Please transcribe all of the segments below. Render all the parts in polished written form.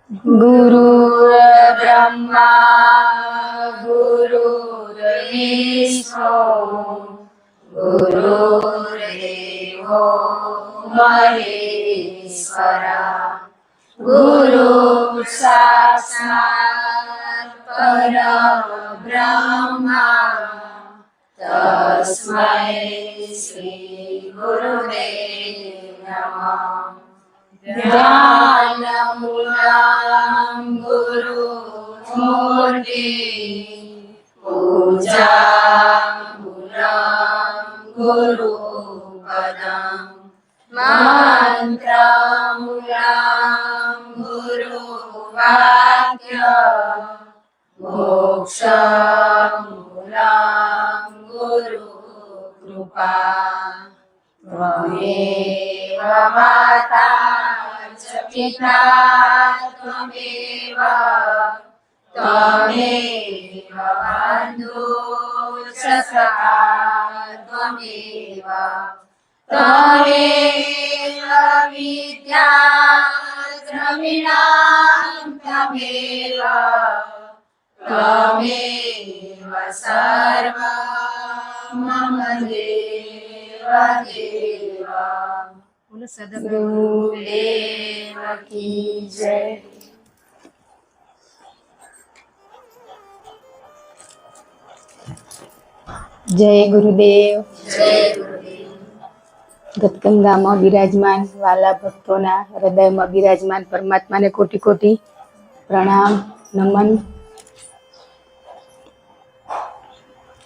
गुरुर्ब्रह्मा गुरुर्विष्णु गुरुर्देवो महेश्वरा गुरु साक्षात् परब्रह्मा तस्मै श्री गुरुदेव नमः। ध्यानमूलं गुरुमूर्ति पूजामूलं गुरुपदं मन्त्रमूलं गुरुवाक्य मोक्षमूलं गुरुकृपा त्वमेव माता च पिता त्वमेव बन्धुश्च सखा त्वमेव त्वमेव विद्या द्रविणं त्वमेव त्वमेव सर्वं मम देव देव। गुरुदेव की जय। જય ગુરુદેવ. જય ગુરુદેવ. ગતગંગામાં બિરાજમાન વાલા ભક્તોના હૃદયમાં બિરાજમાન પરમાત્માને કોટી કોટી પ્રણામ નમન.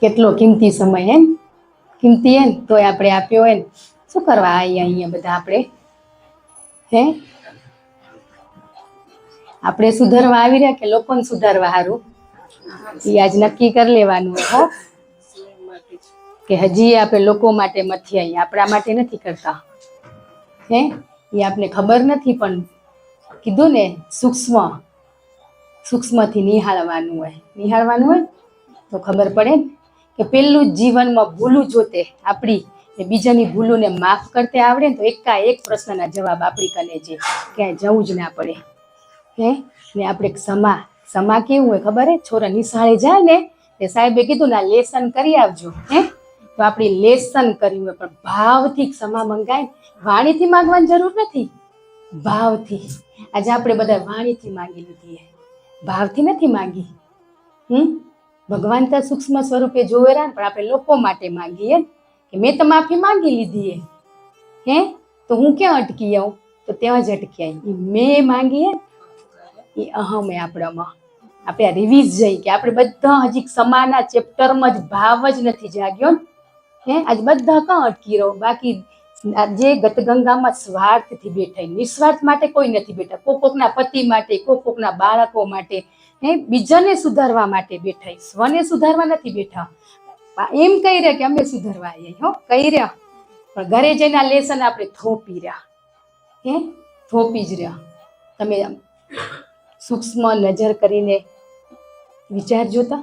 કેટલો કિંમતી સમય હે, કિંમતી હે ને તોય આપણે આપ્યો હોય ને શું કરવા અહીંયા બધા આપણે હે આપણે સુધારવા આવી રહ્યા કે લોકોને સુધારવા સારું એ આજ નક્કી કરી લેવાનું હો કે હજી આપણે લોકો માટે નથી અહીંયા, આપણા માટે નથી કરતા હે એ આપણે ખબર નથી. પણ કીધું ને સૂક્ષ્મથી નિહાળવાનું હોય તો ખબર પડે ને કે પેલું જ જીવનમાં ભૂલું જોતે આપણી ને બીજાની ભૂલોને માફ કરતે આવડે ને તો એકાએક પ્રશ્નના જવાબ આપણી કને જે ક્યાંય જવું જ ના પડે હે. ને આપણે સમા કેવું હોય ખબર હે, છોરા નિશાળે જાય ને તે સાહેબે કીધું ના લેસન કરી આવજો હે, તો આપણી લેસન કર્યું હોય પણ ભાવથી ક્ષમા મંગાય. વાણીથી માંગવાની જરૂર નથી, ભાવથી. આજે આપણે બધા વાણીથી માંગી લીધી, ભાવથી નથી માંગી. ભગવાન તો સૂક્ષ્મ સ્વરૂપે જોવેરા પણ આપણે લોકો માટે માંગીએ કે મેં તો માફી માંગી લીધી હે તો હું ક્યાં અટકી આવું, તો ત્યાં જ અટકી આવી. મેં માંગીએ એ અહમ એ આપણામાં. આપણે આ રિવીઝ જઈ કે આપણે બધા હજી ક્ષમાના ચેપ્ટરમાં જ ભાવ જ નથી જાગ્યો હે. આજ બધા કાં અટકી રહો. બાકી જે ગતગંગામાં સ્વાર્થથી બેઠા, નિસ્વાર્થ માટે કોઈ નથી બેઠા. કોકના પતિ માટે, કોકના બાળકો માટે હે, બીજાને સુધારવા માટે બેઠા, સ્વને સુધારવા નથી બેઠા. એમ કહી રહ્યા કે અમે સુધારવા આવ્યા હો, કહી રહ્યા પણ ઘરે જઈને આ લેસન આપણે થોપી રહ્યા હે, થોપી જ રહ્યા. તમે સૂક્ષ્મ નજર કરીને વિચારજો તો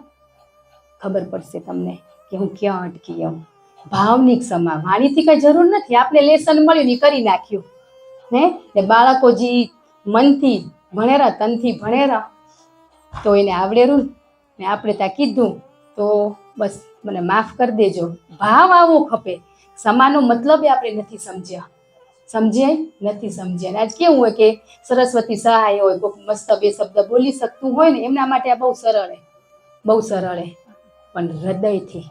ખબર પડશે તમને કે હું ક્યાં અટકી આવું. ભાવની ક્ષમા, વાણીથી કઈ જરૂર નથી. આપણે લેસન મળ્યું ને કરી નાખ્યું હે. ને બાળકો જે મનથી ભણેરા, તનથી ભણેરા તો એને આવડેરું ને આપણે ત્યાં કીધું તો બસ મને માફ કરી દેજો. ભાવ આવો ખપે. ક્ષમાનો મતલબ આપણે નથી સમજ્યા, નથી સમજ્યા. આજ કેવું હોય કે સરસ્વતી સહાય હોય, કોઈક મસ્ત બે શબ્દ બોલી શકતું હોય ને એમના માટે આ બહુ સરળ હે. પણ હૃદયથી,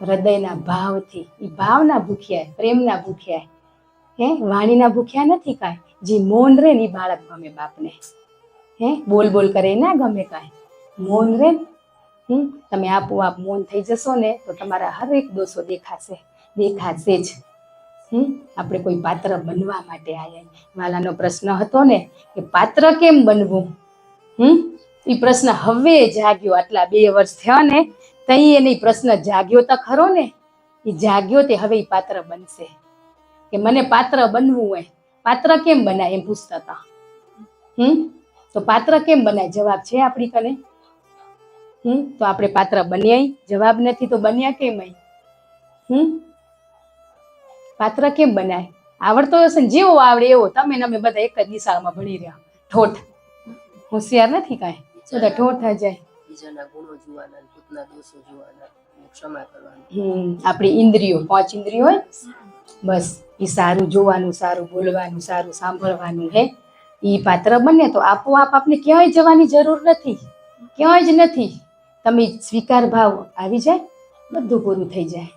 હૃદયના ભાવથી, એ ભાવના ભૂખ્યા, પ્રેમના ભૂખ્યા હે, વાણીના ભૂખ્યા નથી કાંઈ. જે મૌન રે ને એ બાળક ગમે બાપને હે. બોલ કરે ના ગમે કાંઈ, મૌન રે. તમે આપોઆપ મૌન થઈ જશો ને તો તમારા હરેક દોષો દેખાશે જ. આપણે કોઈ પાત્ર બનવા માટે આવ્યા. વાલાનો પ્રશ્ન હતો ને કે પાત્ર કેમ બનવું, એ પ્રશ્ન હવે જાગ્યો. આટલા 2 વર્ષ થયા ને તઈ એને પ્રશ્ન જાગ્યો તો ખરો ને, એ જાગ્યો તે હવે એ પાત્ર બનશે કે મને પાત્ર બનવું હોય. પાત્ર કેમ બનાય એમ પૂછતા હતા. તો પાત્ર કેમ બનાય જવાબ છે આપણી કને. તો આપણે પાત્ર બન્યા, જવાબ નથી તો બન્યા કેમ? પાત્ર કેમ બનાય? આવડતો હશે ને, જેવો આવડે એવો. તમે ને અમે બધા એક જ નિશાળમાં ભણી રહ્યા, ઠોઠ હોશિયાર નથી કાંઈ, બધા ઠોર થઈ જાય. બીજાના ગુણો જોવાના ને પોતાના દોષો જોવાના અને ક્ષમા કરવાની. આપણી ઇન્દ્રિયો 5 ઇન્દ્રિયો હોય, બસ એ સારું જોવાનું, સારું બોલવાનું, સારું સાંભળવાનું હે એ પાત્ર બને તો આપોઆપ આપણે ક્યાંય જવાની જરૂર નથી, ક્યાંય જ નથી. તમે સ્વીકાર ભાવ આવી જાય, બધું પૂરું થઈ જાય.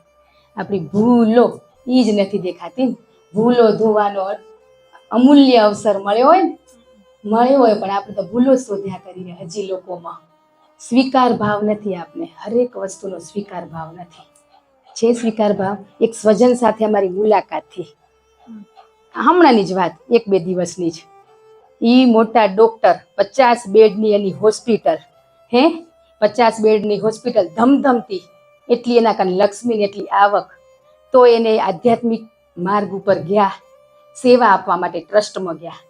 આપણી ભૂલો એ જ નથી દેખાતી. ભૂલો ધોવાનો અમૂલ્ય અવસર મળ્યો હોય પણ આપણે તો ભૂલો શોધ્યા કરીએ. હજી લોકોમાં સ્વીકાર ભાવ નથી, આપને હરેક વસ્તુનો સ્વીકાર ભાવ નથી. છે સ્વીકાર ભાવ. એક સ્વજન સાથે અમારી મુલાકાત થઈ, હમણાંની જ વાત, 1-2 દિવસની જ. એ મોટા ડોક્ટર, 50 બેડની એની હોસ્પિટલ, 50 બેડની હોસ્પિટલ ધમધમતી, એટલી એના કાન લક્ષ્મીની એટલી આવક, તો એને આધ્યાત્મિક માર્ગ ઉપર ગયા, સેવા આપવા માટે ટ્રસ્ટમાં ગયા.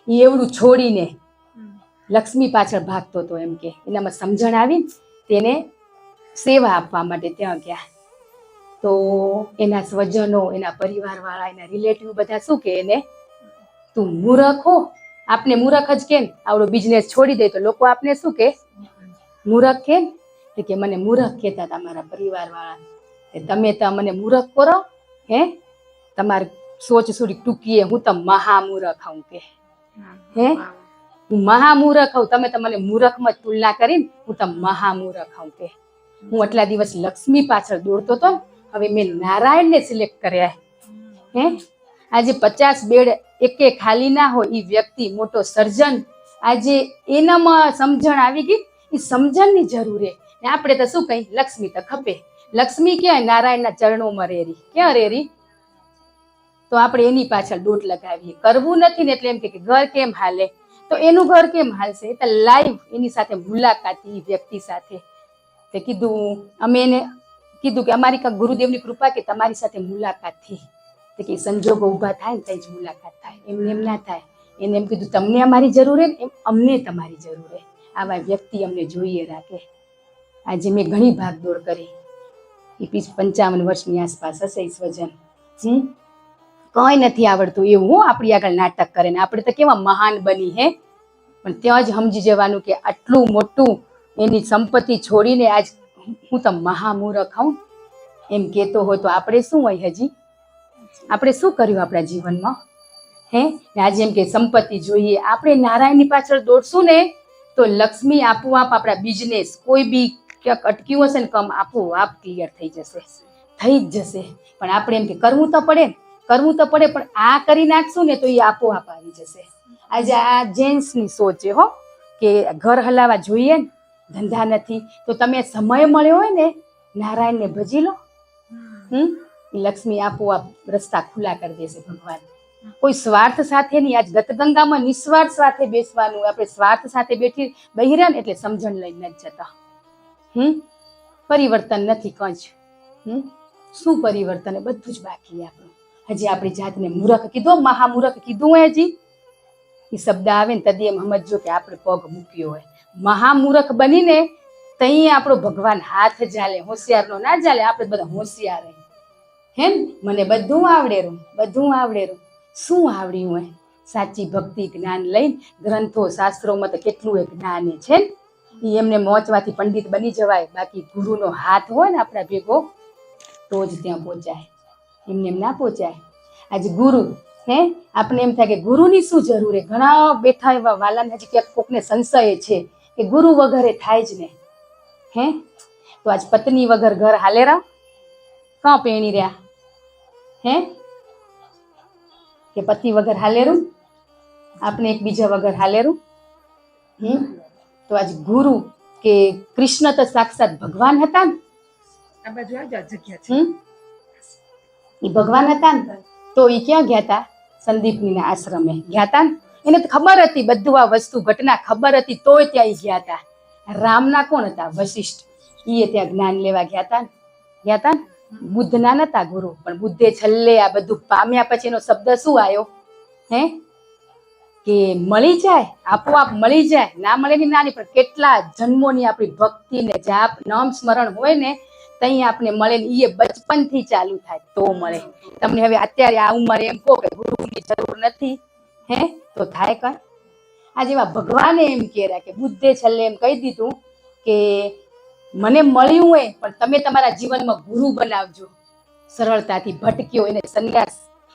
એ એવડું છોડીને લક્ષ્મી પાછળ ભાગતો હતો, એમ કે એનામાં સમજણ આવી, તેને સેવા આપવા માટે ત્યાં ગયા. તો એના સ્વજનો, એના પરિવારવાળા, એના રિલેટિવ બધા શું કે એને, તું મૂરખ હો. આપને મૂરખ જ કેમ, આવડો બિઝનેસ છોડી દે તો લોકો આપને શું કે, મૂરખ કેમ? કે મને મૂરખ કહેતા હતા મારા પરિવારવાળા. તમે તો મને મૂરખ કરો, તમારી સોચ થોડી ટૂંકી, હું તો મહામૂરખ હું કે, હું મહામૂરખ હું, તમે તો મને મૂરખમાં જ તુલના કરીને હું તો મહામૂરખ હું કે. હું આટલા દિવસ લક્ષ્મી પાછળ દોડતો હતો, હવે મેં નારાયણને સિલેક્ટ કર્યા. આજે 50 બેડ એકે ખાલી ના હોય, એ વ્યક્તિ મોટો સર્જન, આજે એનામાં સમજણ આવી ગઈ. એ સમજણની જરૂર છે. આપણે તો શું કહી, લક્ષ્મી તો ખપે. લક્ષ્મી ક્યાં? નારાયણના ચરણોમાં રેરી. ક્યાં રેરી? તો આપણે એની પાછળ દોટ લગાવીએ. કરવું નથી ને એટલે એમ કે ઘર કેમ હાલે, તો એનું ઘર કેમ હાલશે? એ તો લાઈવ એની સાથે મુલાકાત, એ વ્યક્તિ સાથે. તે કીધું, અમે એને કીધું કે અમારી કાંઈક ગુરુદેવની કૃપા કે તમારી સાથે મુલાકાત થઈ. તે કે સંજોગો ઊભા થાય ને ત્યાં જ મુલાકાત થાય, એમને એમ ના થાય. એને એમ કીધું તમને અમારી જરૂર હે ને એમ અમને તમારી જરૂર હે. આવા વ્યક્તિ અમને જોઈએ રાખે. આજે મેં ઘણી ભાગદોડ કરી. એ 55 વર્ષની આસપાસ હશે એ સ્વજન. કંઈ નથી આવડતું એવું આપણી આગળ નાટક કરે ને આપણે તો કેવા મહાન બની હે. પણ ત્યાં જ સમજી જવાનું કે આટલું મોટું એની સંપત્તિ છોડીને આજ હું તો મહામૂરખ હું એમ કહેતો હોય તો આપણે શું હોય? હજી આપણે શું કર્યું આપણા જીવનમાં? આજે એમ કે સંપત્તિ જોઈએ, આપણે નારાયણની પાછળ દોડશું ને તો લક્ષ્મી આપોઆપ આપણા બિઝનેસ કોઈ બી ક્યાંક અટક્યું હશે ને કામ આપોઆપ ક્લિયર થઈ જશે, થઈ જ જશે. પણ આપણે એમ કે કરવું તો પડે ને, કરવું તો પડે, પણ આ કરી નાખશું ને તો એ આપોઆપ આવી જશે. આજે આ જેન્ટ્સની સોચ છે કે ઘર હલાવા જોઈએ ને, ધંધા નથી, તો તમે સમય મળ્યો હોય ને નારાયણને ભજી લો. લક્ષ્મી આપોઆપ રસ્તા ખુલ્લા કરી દેશે ભગવાન. કોઈ સ્વાર્થ સાથે નહીં. આજ ગતગંગામાં નિસ્વાર્થ સાથે બેસવાનું. આપણે સ્વાર્થ સાથે બેહી રહ્યા ને એટલે સમજણ લઈને જ જતા. પરિવર્તન નથી કંઈ જ. શું પરિવર્તન? બધું જ બાકી આપણું. હજી આપણી જાતને મૂરખ કીધો, મહામૂરખ કીધું હોય. હજી એ શબ્દ આવે ને તદી એમ સમજો કે આપણે પગ મૂક્યો હોય. મહામૂરખ બનીને તઈ આપણો ભગવાન હાથ ચાલે. હોશિયારનો ના ચાલે. આપણે બધા હોશિયાર હેમ, મને બધું આવડેરું, બધું આવડેરું. શું આવડ્યું હોય? સાચી ભક્તિ જ્ઞાન લઈને ગ્રંથો શાસ્ત્રોમાં તો કેટલું એ જ્ઞાન છે ને, એ એમને મોચવાથી પંડિત બની જવાય. બાકી ગુરુનો હાથ હોય ને આપણા ભેગો તો જ ત્યાં પહોંચાય, એમને એમ ના પહોંચાય. આજે ગુરુ આપણે એમ થાય કે ગુરુની શું જરૂર? ઘણા બેઠા એવા વાલાને હજી ક્યાંક કોકને સંશય છે કે ગુરુ વગરે થાય જ ને. તો આજ પત્ની વગર ઘર હાલે રહા? કાં પેણી રહ્યા? કે પતિ વગર હાલેરું? આપણે એકબીજા વગર હાલેરું? તો આજ ગુરુ કે કૃષ્ણ તો સાક્ષાત ભગવાન હતા ને. એ ભગવાન હતા ને તો એ ક્યાં ગયા હતા? સંદીપનીના આશ્રમે ગયા હતા ને. એને તો ખબર હતી બધું આ વસ્તુ ઘટના ખબર હતી તોય ત્યાં એ ગયા હતા. રામના કોણ હતા? વશિષ્ઠ. એ ત્યાં જ્ઞાન લેવા ગયા હતા ને. બુદ્ધના નતા ગુરુ, પણ બુદ્ધે છેલ્લે આ બધું પામ્યા પછી એનો શબ્દ શું આવ્યો? કે મળી જાય, આપોઆપ મળી જાય. ના મળે ની નાની, પણ કેટલા જન્મોની આપણી ભક્તિ ને જાપ નામ સ્મરણ હોય ને તઈ આપણે મળે ને. એ બચપનથી ચાલુ થાય તો મળે. તમને હવે અત્યારે આ ઉંમરે એમ કહો કે ગુરુની જરૂર નથી, તો થાય કઈ? આ જેવા ભગવાને એમ કહેરા કે બુદ્ધે છેલ્લે એમ કહી દીધું કે મને મળ્યું હોય પણ તમે તમારા જીવનમાં ગુરુ બનાવજો. સરળતાથી ભટક્યો એને સંન્યાસ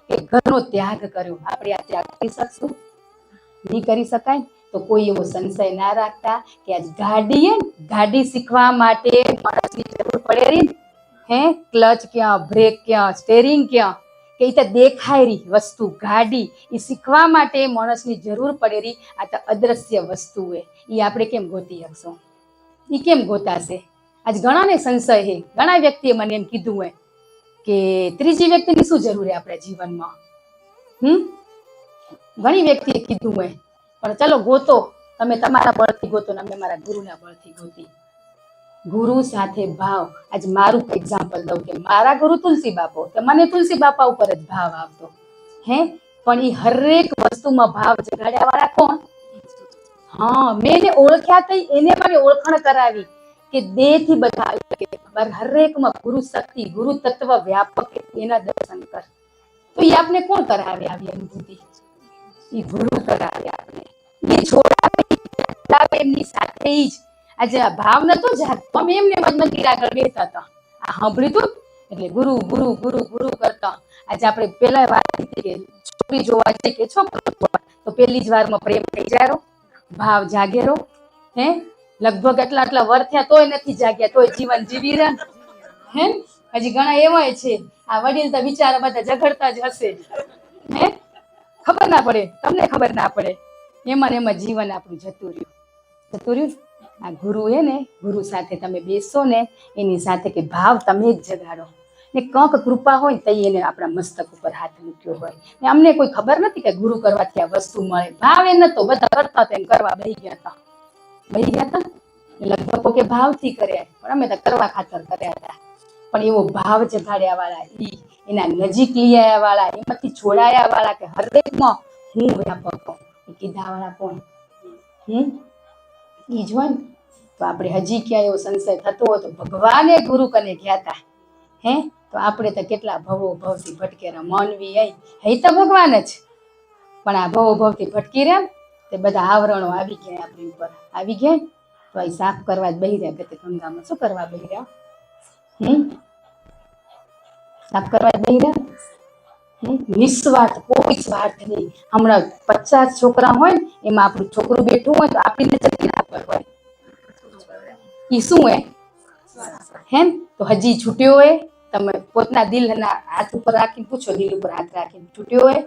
એ ઘરનો ત્યાગ કર્યો. આપણે આ ત્યાગ કરી શકશું? નહીં કરી શકાય. તો કોઈ એવો સંશય ના રાખતા કે આજ ગાડી શીખવા માટે માણસની જરૂર પડે રહી. ક્લચ ક્યાં, બ્રેક ક્યાં, સ્ટેરિંગ ક્યાં, કે એ તો દેખાય રહી વસ્તુ ગાડી એ શીખવા માટે માણસની જરૂર પડે રહી. આ તો અદ્રશ્ય વસ્તુ હે, એ આપણે કેમ ગોતી શકશું? એ કેમ ગોતાશે? આજ ઘણાને સંશય છે. ઘણા વ્યક્તિએ મને એમ કીધું હોય કે ત્રીજી વ્યક્તિની શું જરૂર છે આપણા જીવનમાં? ઘણી વ્યક્તિએ કીધું હોય પણ ચલો ગોતો, તમે તમારા બળથી ગોતો ને અમે મારા ગુરુના બળથી ગોતી. ગુરુ સાથે ભાવ. આજ મારું એક્ઝામ્પલ દઉં કે મારા ગુરુ તુલસી બાપો, તો મને તુલસી બાપા ઉપર જ ભાવ આવતો. પણ એ હરેક વસ્તુમાં ભાવ જગાડ્યા વાળા કોણ? મેં એને ઓળખ્યા થઈ, એને મારી ઓળખાણ કરાવી કે દેહ થી બધા હરેકમાં ગુરુ શક્તિ, ગુરુ તત્વ વ્યાપક, એના દર્શન કર. તો એ આપને કોણ કરાવે આવી અનુભૂતિ? એ ગુરુ કરાવે આપને. એ છોડાવે એમની સાથે જ. આજે આ ભાવ નતો જાગતો, અમે એમને મંદિર આગળ બેઠા હતા, આ સાંભળ્યું હતું એટલે ગુરુ ગુરુ ગુરુ ગુરુ કરતા. આજે આપણે પેલા વાત કે છોકરી જોવા જઈએ કે છોકરો તો પેલી જ વારમાં પ્રેમ થઈ જાય, ભાવ જાગેરો. લગભગ આટલા વર્ષ થયા તોય નથી જાગ્યા, તોય જીવન જીવી રહ્યા. હજી ઘણા એવાય છે આ વડીલ તો બિચારા બધા ઝઘડતા જ હશે. ખબર ના પડે, તમને ખબર ના પડે, એમાં ને એમાં જીવન આપણું જતું રહ્યું. આ ગુરુ હે ને, ગુરુ સાથે તમે બેસો ને, એની સાથે કે ભાવ તમે જ જગાડો ને. કંક કૃપા હોય તો એને આપણા મસ્તક ઉપર હાથ મૂક્યો હોય ને. અમને કોઈ ખબર નથી કે ગુરુ કરવાથી આ વસ્તુ મળે. ભાવ એ નતો, બધા કરતા હતા એમ કરવા બેહી ગયા હતા. લગભગ કે ભાવથી કર્યા, પણ અમે તો કરવા ખાતર કર્યા હતા. પણ એવો ભાવ જગાડ્યા વાળા, એના નજીક લઈ આવ્યા વાળા, એમાંથી છોડાયા વાળા કે હરેકમાં હું વ્યાપક એ કીધા વાળા કોણ? ઈ જ હોય ને. તો આપણે હજી ક્યાં એવો સંશય થતો હોય તો ભગવાને ગુરુ કને ગયા હતા. તો આપણે તો કેટલા ભવો ભવથી ભટકેરા માનવી હે તો ભગવાન જ, પણ આ ભવો ભવથી ભટકી રહ્યા તે બધા આવરણો આવી ગયા આપણી ઉપર, આવી ગયા. તો એ સાફ કરવા જ બેહી રહ્યા. કે ગંગામાં શું કરવા બેહી રહ્યા? સાફ કરવા જ બેહી રહ્યા. નિસ્વાર્થ, કોઈ સ્વાર્થ નહીં. હમણાં 50 છોકરા હોય ને એમાં આપણું છોકરું બેઠું હોય તો આપણી નજર કેના પર હોય? ઈ શું હે? તો હજી છૂટ્યો હોય? તમે પોતાના દિલના હાથ ઉપર રાખીને પૂછો, દિલ ઉપર હાથ રાખીને છૂટ્યો હોય?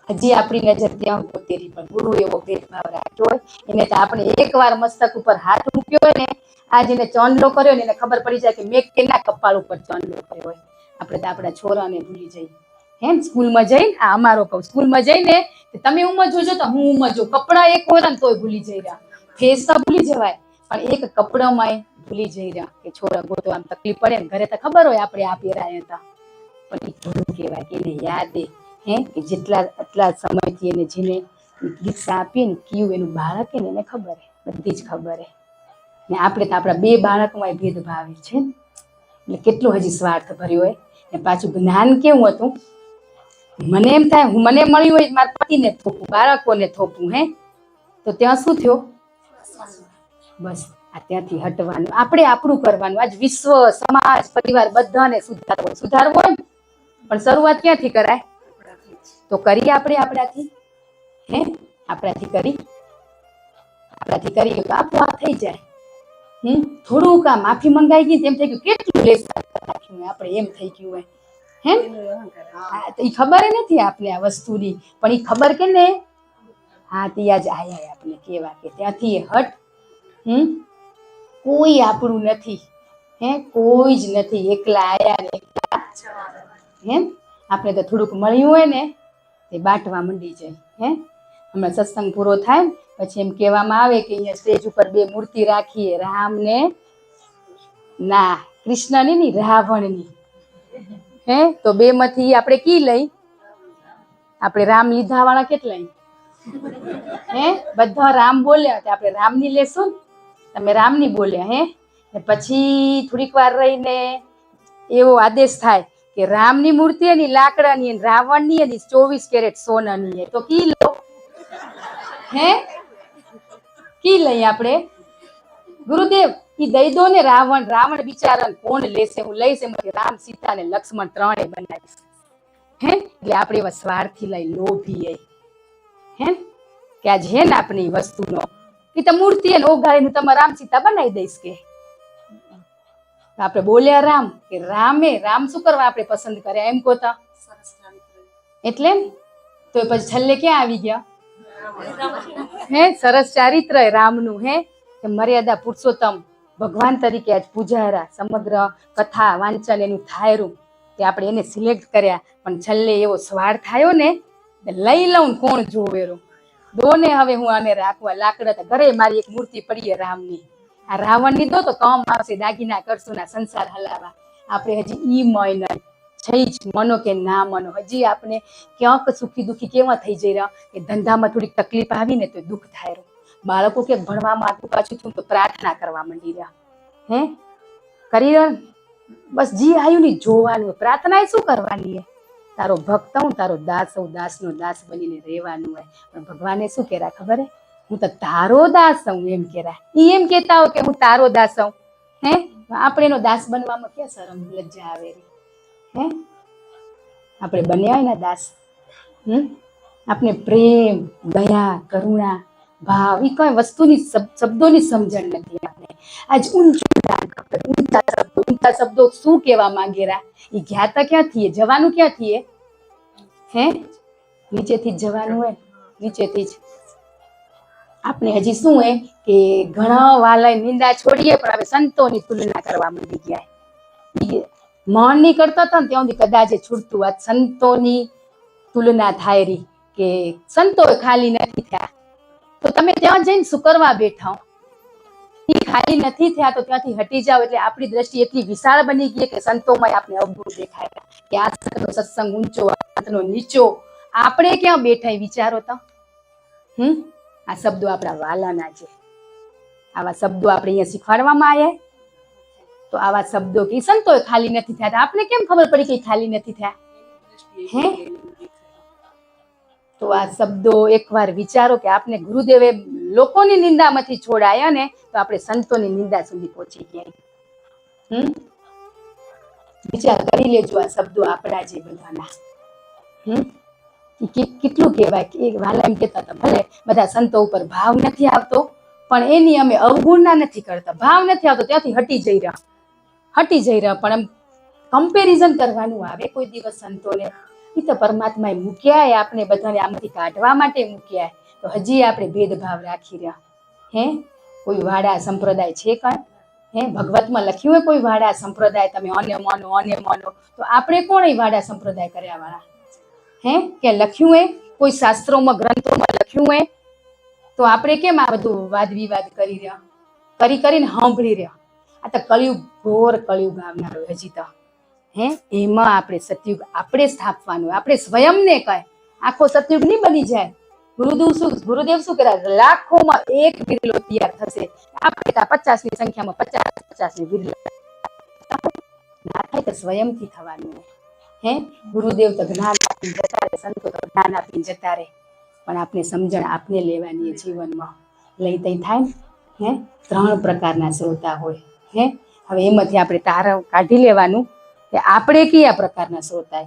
હજી આપણી નજર ત્યાં પોતેરી. પણ ગુરુ એવો ભેદભાવ રાખ્યો હોય એને તો આપણે એકવાર મસ્તક ઉપર હાથ મૂક્યો હોય ને, આ જેને ચાંદલો કર્યો ને એને ખબર પડી જાય કે મેં કેના કપાળ ઉપર ચાંદલો કર્યો હોય. આપણે તો આપણા છોરાને ભૂલી જઈએ. સ્કૂલમાં જઈને, આ અમારો કહું, સ્કૂલમાં જઈને તમે ઉમજો છો તો હું ઉમજો, કપડા એક હોય ને તોય ભૂલી જઈ રહ્યા. ફેસ તો ભૂલી જવાય પણ એક કપડામાં ભૂલી જઈ રહ્યા કે છોરા ગોતો આમ તકલીફ પડે ને. ઘરે તો ખબર હોય આપણે આ પહેરાયા હતા, પણ એ ગુરુ કહેવાય કે એને યાદ કે જેટલા આટલા સમયથી એને જેને દીક્ષા આપી ને કયું એનું બાળક એને ખબર હે, બધી જ ખબર હે. ને આપણે તો આપણા 2 બાળકમાં ભેદભાવ છે એટલે કેટલું હજી સ્વાર્થ ભર્યો હોય. ને પાછું જ્ઞાન કેવું હતું? મને એમ થાય મને મળ્યું હોય મારા પતિને થોપું, બાળકોને થોપું. તો ત્યાં શું થયો? બસ આ ત્યાંથી હટવાનું, આપણે આપણું કરવાનું. આજ વિશ્વ, સમાજ, પરિવાર બધાને સુધારવો હોય પણ શરૂઆત ક્યાંથી કરાય? તો કરીએ આપણે આપણાથી. આપણાથી કરીએ તો આપોઆપ થઈ જાય. થોડુંક આ માફી મંગાઈ ગઈ તેમ થઈ ગયું, કેટલું લેસન રાખ્યું આપણે એમ થઈ ગયું હોય. એ ખબર નથી આપને આ વસ્તુની, પણ એ ખબર કે ને ત્યાં જ આયા આપણે કેવા કે ત્યાંથી હટ. કોઈ આપણું નથી, કોઈ જ નથી, એકલા આયા ને એકલા. આપણે તો થોડુંક મળ્યું હોય ને તે બાંટવા માંડી જાય. હમણાં સત્સંગ પૂરો થાય પછી એમ કહેવામાં આવે કે અહીંયા સ્ટેજ ઉપર 2 મૂર્તિ રાખીએ, રામ ને ના કૃષ્ણની ની રાવણની. તો 2 માંથી આપણે કી લઈ? આપણે રામ લીધા વાળા કેટલા? બધા રામ બોલ્યા, આપણે રામની લેશું. તમે રામની બોલ્યા. પછી થોડીક વાર રહીને એવો આદેશ થાય કે રામની મૂર્તિ એની લાકડાની, રાવણની એની 24 કેરેટ સોનાની. તો કી લો? કી લઈ આપણે ગુરુદેવ ઈ દઈ દો ને રાવણ બિચારા કોણ લેશે, હું લઈશ એમાંથી રામ સીતા ને લક્ષ્મણ ત્રણે બનાવીશ. હે એટલે આપણે એવા સ્વાર્થી લઈ લોભીએ હે કે આજ હે ને આપણી વસ્તુનો એ તો મૂર્તિ એને ઓગાળીને તમે રામ સીતા બનાવી દઈશ કે આપણે બોલ્યા રામ કે રામ શું કરવા આપણે પસંદ કર્યા એમ કોતા એટલે તો પછી છેલ્લે ક્યાં આવી ગયા હે સરસ ચારિત્ર રામનું હે કે મર્યાદા પુરુષોત્તમ ભગવાન તરીકે આજ પૂજારા સમગ્ર કથા વાંચન એનું થાયરું કે આપણે એને સિલેક્ટ કર્યા પણ છેલ્લે એવો સ્વાર્થ થયો ને લઈ લઉં કોણ જોવેરો દોને હવે હું આને રાખવા લાકડા તો ઘરે મારી એક મૂર્તિ પડી રામની આ રાવણની દો તો કામ આવશે દાગીના કરશું ના સંસાર હલાવા આપણે હજી ઈ મય નહીં છે જ મનો કે ના મનો હજી આપણે ક્યાંક સુખી દુખી કેવા થઈ જઈ રહ્યા કે ધંધામાં થોડીક તકલીફ આવી ને તો દુઃખ થાય રહ્યું બાળકો કે ભણવામાં આગળ પાછું થયું તો પ્રાર્થના કરવા માંડી રહ્યા હે કરી રહ્યા બસ જી આવ્યું ની જોવાનું પ્રાર્થના શું કરવાની હે તારો ભક્ત હું તારો દાસ હું દાસનો દાસ બનીને રહેવાનું હોય પણ ભગવાને શું કહેરા ખબર હે હું તો તારો દાસ હું એમ કહેરા ઈ એમ કહેતા હોય કે હું તારો દાસ હું હે આપણે એનો દાસ બનવામાં ક્યાં શરમ લજ્જા આવે રે હે આપણે બન્યા હોય ને દાસ આપણે પ્રેમ દયા કરુણા ભાવ એ કઈ વસ્તુની શબ્દોની સમજણ નથી આપણે આજ ઊંચા શબ્દો શું કહેવા માંગેરા એ જ્ઞાતા ક્યાંથી જવાનું ક્યાંથી હે નીચેથી જ જવાનું હોય નીચેથી જ આપણે હજી શું હે કે ઘણા વાલા નિંદા છોડીએ પણ હવે સંતોની તુલના કરવા માંડી ગયા મન નહીં કરતા હતા ને ત્યાં સુધી કદાચ છૂટતું આ સંતોની તુલના થાય રહી કે સંતો ખાલી નથી થયા તો તમે ત્યાં જઈને શું કરવા બેઠા એ ખાલી નથી થયા તો ત્યાંથી હટી જાઓ એટલે આપણી દ્રષ્ટિ એટલી વિશાળ બની ગઈ કે સંતોમાં આપણે અવગુણ દેખાય કે આ સંતનો સત્સંગ ઊંચો આ સંતનો નીચો આપણે ક્યાં બેઠા વિચારો તો આ શબ્દો આપણા વાલાના છે આવા શબ્દો આપણે અહીંયા શીખવાડવામાં આવ્યા તો આવા શબ્દો કે સંતો ખાલી નથી થયા આપણે કેમ ખબર પડી કે ખાલી નથી થયા હે તો આ શબ્દો એકવાર વિચારો કે આપને ગુરુદેવે લોકોની નિંદામાંથી છોડાયા ને તો આપણે સંતોની નિંદા સુધી પહોંચી ગયા વિચાર કરી લેજો આ શબ્દો આપણા જે બધાના કેટલું કહેવાય કે વાલા એમ કહેતા હતા ભલે બધા સંતો ઉપર ભાવ નથી આવતો પણ એની અમે અવગુણના નથી કરતા ભાવ નથી આવતો ત્યાંથી હટી જઈ રહ્યા પણ એમ કમ્પેરિઝન કરવાનું આવે કોઈ દિવસ સંતોને એ તો પરમાત્માએ મૂક્યા એ આપણે બધાને આમાંથી કાઢવા માટે મૂક્યા તો હજી આપણે ભેદભાવ રાખી રહ્યા હે કોઈ વાડા સંપ્રદાય છે કાંઈ હે ભગવતમાં લખ્યું હોય કોઈ વાડા સંપ્રદાય તમે અન્ય માનો તો આપણે કોણ એ વાડા સંપ્રદાય કર્યા વાળા હે કે લખ્યું હે કોઈ શાસ્ત્રોમાં ગ્રંથોમાં લખ્યું હે તો આપણે કેમ આ બધું વાદ વિવાદ કરી રહ્યા કરીને સાંભળી રહ્યા આ તો કળિયુગ ઘોર કળિયુગ આવનારો હજી તો હે એમાં આપણે સતયુગ આપણે સ્થાપવાનું આપણે સ્વયંને કહે આખો સતયુગ નહીં બની જાય ગુરુદેવ શું કર્યા લાખોમાં એક બિરલો તૈયાર થશે આપણે 50 ની સંખ્યામાં 50 ની બિરલો ના થાય તો સ્વયંથી થવાનું હે ગુરુદેવ તો જ્ઞાન આપીને જતા રહે સંતો તો જ્ઞાન આપીને જતા રહે પણ આપણે સમજણ આપને લેવાની જીવનમાં લઈ તઈ થાય હે 3 પ્રકારના શ્રોતા હોય હે હવે એમાંથી આપણે તારા કાઢી લેવાનું કે આપણે કયા પ્રકારના શ્રોતા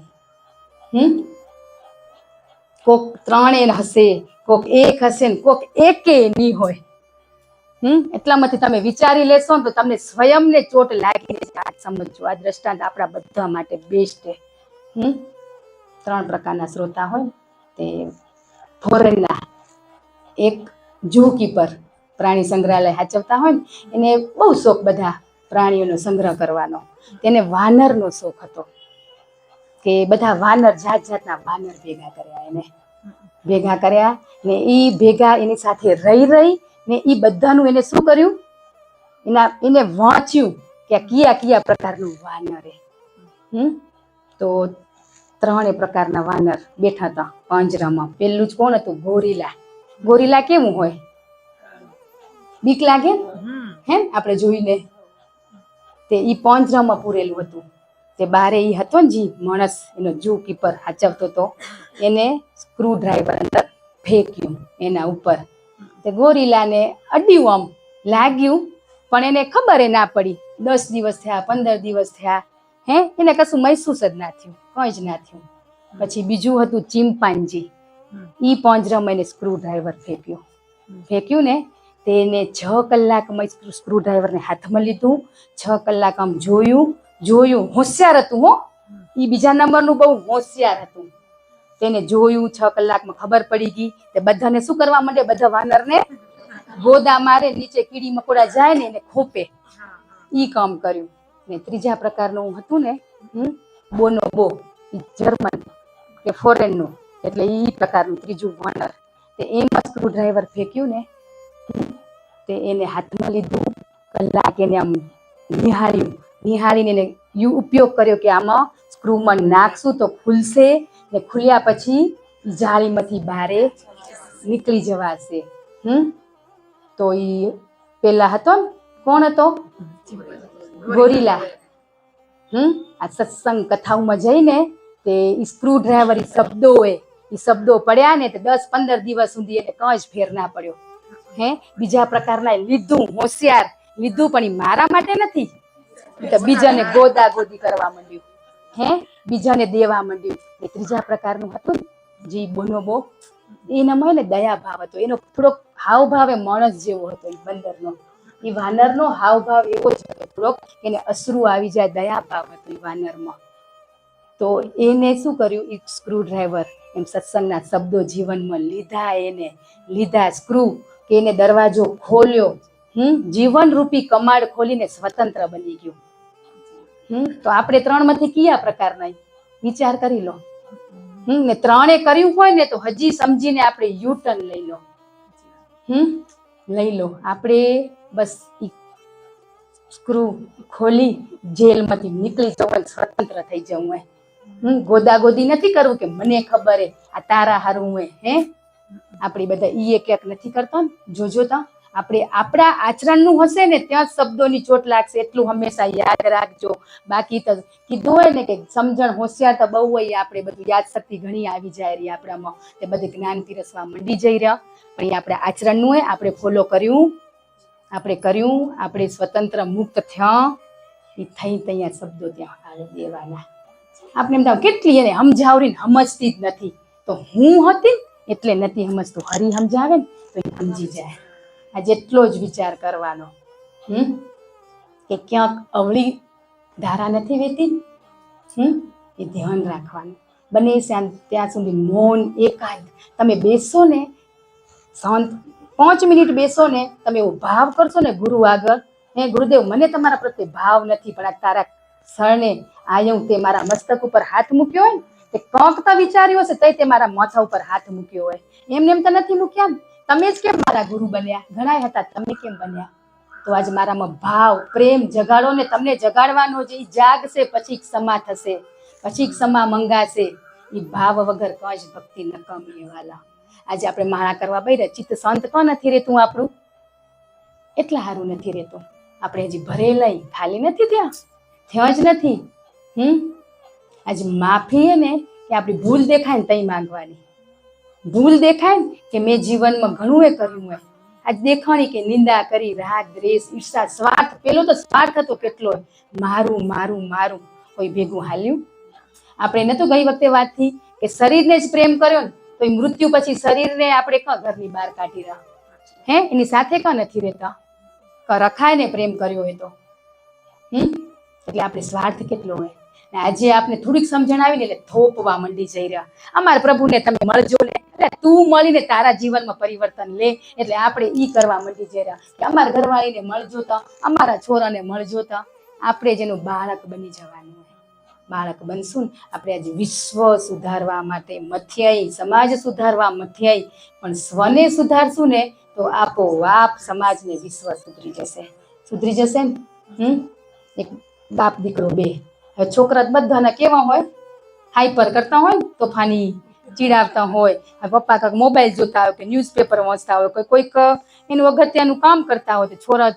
કોક 3 હશે કોક 1 હશે ને કોક એકે નહીં હોય એટલામાંથી તમે વિચારી લેશો ને તો તમને સ્વયંને ચોટ લાગીને સમજજો આ દ્રષ્ટાંત આપણા બધા માટે બેસ્ટ છે 3 પ્રકારના શ્રોતા હોય તે ફોરેનના એક ઝૂકીપર પ્રાણી સંગ્રહાલય સાચવતા હોય ને એને બહુ શોખ બધા પ્રાણીઓનો સંગ્રહ કરવાનો તેને વાનરનો શોખ હતો કે બધા વાનર જાતના વાનર ભેગા કર્યા ને ઈ ભેગા એની સાથે રહી ને ઈ બધાનું એને શું કર્યું એને વાંચ્યું કે કયા પ્રકારનું વાનર તો 3 પ્રકારના વાનર બેઠા હતા પાંજરામાં પેલું જ કોણ હતું ગોરીલા કેવું હોય બીક લાગે હે આપણે જોઈને તે ઈ પાંજરામાં પૂરેલું હતું તે બારે ઈ હતો ને જી માણસ એનો ઝૂકીપર સાચવતો હતો એને સ્ક્રૂ ડ્રાઈવર અંદર ફેંક્યું એના ઉપર તે ગોરીલાને અડ્યું, આમ લાગ્યું, પણ એને ખબર ના પડી. 10 દિવસ થયા, 15 દિવસ થયા, એને કશું મહેસૂસ જ ના થયું, કંઈ જ ના થયું. પછી બીજું હતું ચિમ્પાન્જી. ઈ પાંજરામાં એને સ્ક્રૂ ડ્રાઈવર ફેંક્યું ને તેને 6 કલાકમાં સ્ક્રૂ ડ્રાઈવરને હાથમાં લીધું. 6 કલાક આમ જોયું, હોશિયાર હતું હો, ઈ બીજા નંબરનું બહુ હોશિયાર હતું. તેને જોયું, 6 કલાકમાં ખબર પડી ગઈ. તે બધાને શું કરવા માંડે, બધા વાનરને ગોદા મારે, નીચે કીડી મકોડા જાય ને એને ખોપે, ઈ કામ કર્યું. ને ત્રીજા પ્રકારનું હતું ને બોનોબો, જર્મન કે ફોરેનનું, એટલે ઈ પ્રકારનું ત્રીજું વાનર. તે એમાં સ્ક્રૂ ડ્રાઈવર ફેંક્યું ને તે એને હાથમાં લીધું. કલાક એને આમ નિહાળીને એને ઉપયોગ કર્યો કે આમાં સ્ક્રૂમાં નાખશું તો ખુલશે, ને ખુલ્યા પછી જાળીમાંથી બહારે નીકળી જવાશે. તો ઈ પેલા હતો ને, કોણ હતો? ગોરીલા. આ સત્સંગ કથાઓમાં જઈને તે સ્ક્રૂ ડ્રાઈવર શબ્દો પડ્યા ને તે 10-15 દિવસ સુધી એને કંઈ જ ફેર ના પડ્યો. બીજા પ્રકારના લીધું, હોશિયાર લીધું, પણ ઈ મારા માટે નથી. તો બીજાને ગોદી કરવા માંડ્યું, બીજાને દેવા માંડ્યું. એ ત્રીજા પ્રકારનું હતું જે બોનોબો. એનામાં ને દયા ભાવ હતો, એનો થોડોક હાવભાવ એ માણસ જેવો હતો. એ બંદરનો, એ વાનરનો હાવભાવ એવો જ હતો, થોડોક એને અશ્રુ આવી જાય, દયા ભાવ હતો એ વાનરમાં. તો એને શું કર્યું, એ સ્ક્રૂ ડ્રાઈવર એમ સત્સંગના શબ્દો જીવનમાં લીધા સ્ક્રૂ, કે એને દરવાજો ખોલ્યો, જીવનરૂપી કમાડ ખોલીને સ્વતંત્ર બની ગયું. તો આપણે 3માંથી કયા પ્રકારના વિચાર કરી લો. ને 3એ કર્યું હોય ને તો હજી સમજીને આપણે યુટર્ન લઈ લો. આપણે બસ સ્ક્રૂ ખોલી જેલમાંથી નીકળી જવું, સ્વતંત્ર થઈ જવું હોય. ગોદાગોદી નથી કરવું કે મને ખબર હે આ તારા હારું હોય. આપણે બધા ઈ એક નથી કરતા ને. જોજો તો આપણે આપણા આચરણનું હશે ને ત્યાં શબ્દોની ચોટ લાગશે, એટલું હંમેશા યાદ રાખજો. બાકી તો કીધું હોય ને કે સમજણ હોશિયાર તો બહુ હોય, આપણે બધું યાદ શક્તિ ઘણી આવી જાય રહી આપણામાં, તે બધું જ્ઞાન પીરસવા મંડી જઈ રહ્યા. પણ એ આપણે આચરણનું હોય, આપણે ફોલો કર્યું, આપણે સ્વતંત્ર મુક્ત થયા, એ થઈ ત્યાં શબ્દો ત્યાં આવે દેવાના. આપણે એમ થાય કેટલી એને સમજાવરીને સમજતી જ નથી, તો હું હતી એટલે નથી સમજતું. હરી સમજાવે ને તો એ સમજી જાય. આ જેટલો જ વિચાર કરવાનો કે ક્યાંક અવળી ધારા નથી વહેતી, એ ધ્યાન રાખવાનું. બને ત્યાં સુધી મૌન એકાંત તમે બેસો ને, શાંત 5 મિનિટ બેસો ને, તમે એવો ભાવ કરશો ને ગુરુ આગળ, ગુરુદેવ મને તમારા પ્રત્યે ભાવ નથી, પણ આ તારા શરણે આયુ, તે મારા મસ્તક ઉપર હાથ મૂક્યો હોય, તે કંક તો વિચાર્યું હશે, તે મારા માથા ઉપર હાથ મૂક્યો હોય. એમ તો નથી મૂક્યા ને. તમે જ કેમ મારા ગુરુ બન્યા? ઘણા હતા, તમે કેમ બન્યા? તો આજ મારામાં ભાવ પ્રેમ જગાડો ને. તમને જગાડવાનો છે, એ જાગશે, પછી ક્ષમા થશે, પછી ક્ષમા મંગાશે. એ ભાવ વગર કંઈ જ ભક્તિ નકામી વાલા. આજે આપણે માળા કરવા બેઠા, ચિત્ત શાંત પણ નથી રહેતું આપણું, એટલા સારું નથી રહેતું. આપણે હજી ભરેલા ખાલી નથી થયા જ નથી. આજે માફી હે ને કે આપણી ભૂલ દેખાય ને તઈ માંગવાની. ભૂલ દેખાય ને કે મેં જીવનમાં ઘણું એ કર્યું હોય, આજ દેખાણી કે નિંદા કરી, રાગ દ્વેષ ઈર્ષા સ્વાર્થ. પેલો તો સ્વાર્થ હતો કેટલો, મારું મારું મારું, કોઈ ભેગું હાલ્યું? આપણે નતું ગઈ વખતે વાત થઈ કે શરીરને જ પ્રેમ કર્યો ને તો એ મૃત્યુ પછી શરીરને આપણે કાં ઘરની બહાર કાઢી રહ્યા, એની સાથે કાં નથી રહેતા? રખાય ને પ્રેમ કર્યો હોય તો. એટલે આપણે સ્વાર્થ કેટલો હોય. આજે આપણે થોડીક સમજણ આવી ને એટલે થોપવા મંડી જઈ રહ્યા, અમારા પ્રભુને તમે મળજો ને, એટલે તું મળીને તારા જીવનમાં પરિવર્તન લે. એટલે આપણે ઈ કરવા મંડી જઈ રહ્યા કે અમારા ઘરવાળીને મળજો તો, અમારા છોરાને મળજો તો. આપણે જેનું બાળક બની જવાનું હોય, બાળક બનશું ને આપણે આજે વિશ્વ સુધારવા માટે મથ્યાઈ, સમાજ સુધારવા મથ્યાઈ, પણ સ્વને સુધારશું ને તો આપોઆપ સમાજને વિશ્વ સુધરી જશે ને. એક બાપ દીકરો બે, હવે છોકરા બધાના કેવા હોય, હાઈપર કરતા હોય, તોફાની, ચીડાવતા હોય. પપ્પા કાંઈક મોબાઈલ જોતા હોય કે ન્યૂઝપેપર વાંચતા હોય, કોઈક એનું અગત્યનું કામ કરતા હોય તો છોરા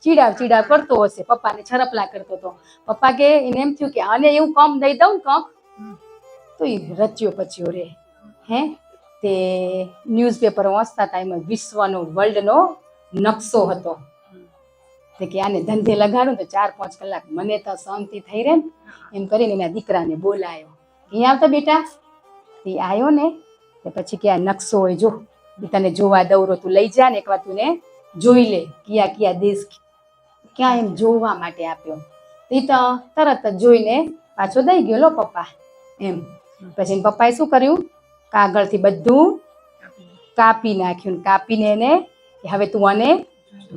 ચીડાવ કરતો હશે, પપ્પાને છરપલા કરતો હતો. પપ્પા કે એને એમ થયું કે આને એવું કામ દઈ દઉં ને કાંક તો એ રચ્યો પચ્યો રે. તે ન્યૂઝપેપર વાંચતા હતા, એમાં વિશ્વનો વર્લ્ડનો નકશો હતો. તે કે આને ધંધે લગાડું તો 4-5 કલાક મને તો શાંતિ થઈ રહે ને, એમ કરીને એના દીકરાને બોલાયો. અહીંયા આવતો બેટા. તે આવ્યો ને તે પછી કે આ નકશો હોય જો, એ તને જોવા દઉં, તું લઈ જા ને એકવાર તું ને જોઈ લે કયા કયા દેશ ક્યાં એમ જોવા માટે આપ્યો. એ તો તરત જ જોઈને પાછો દઈ ગયો લો પપ્પા એમ. પછી પપ્પાએ શું કર્યું, કાગળથી બધું કાપી નાખ્યું. કાપીને એને હવે તું આને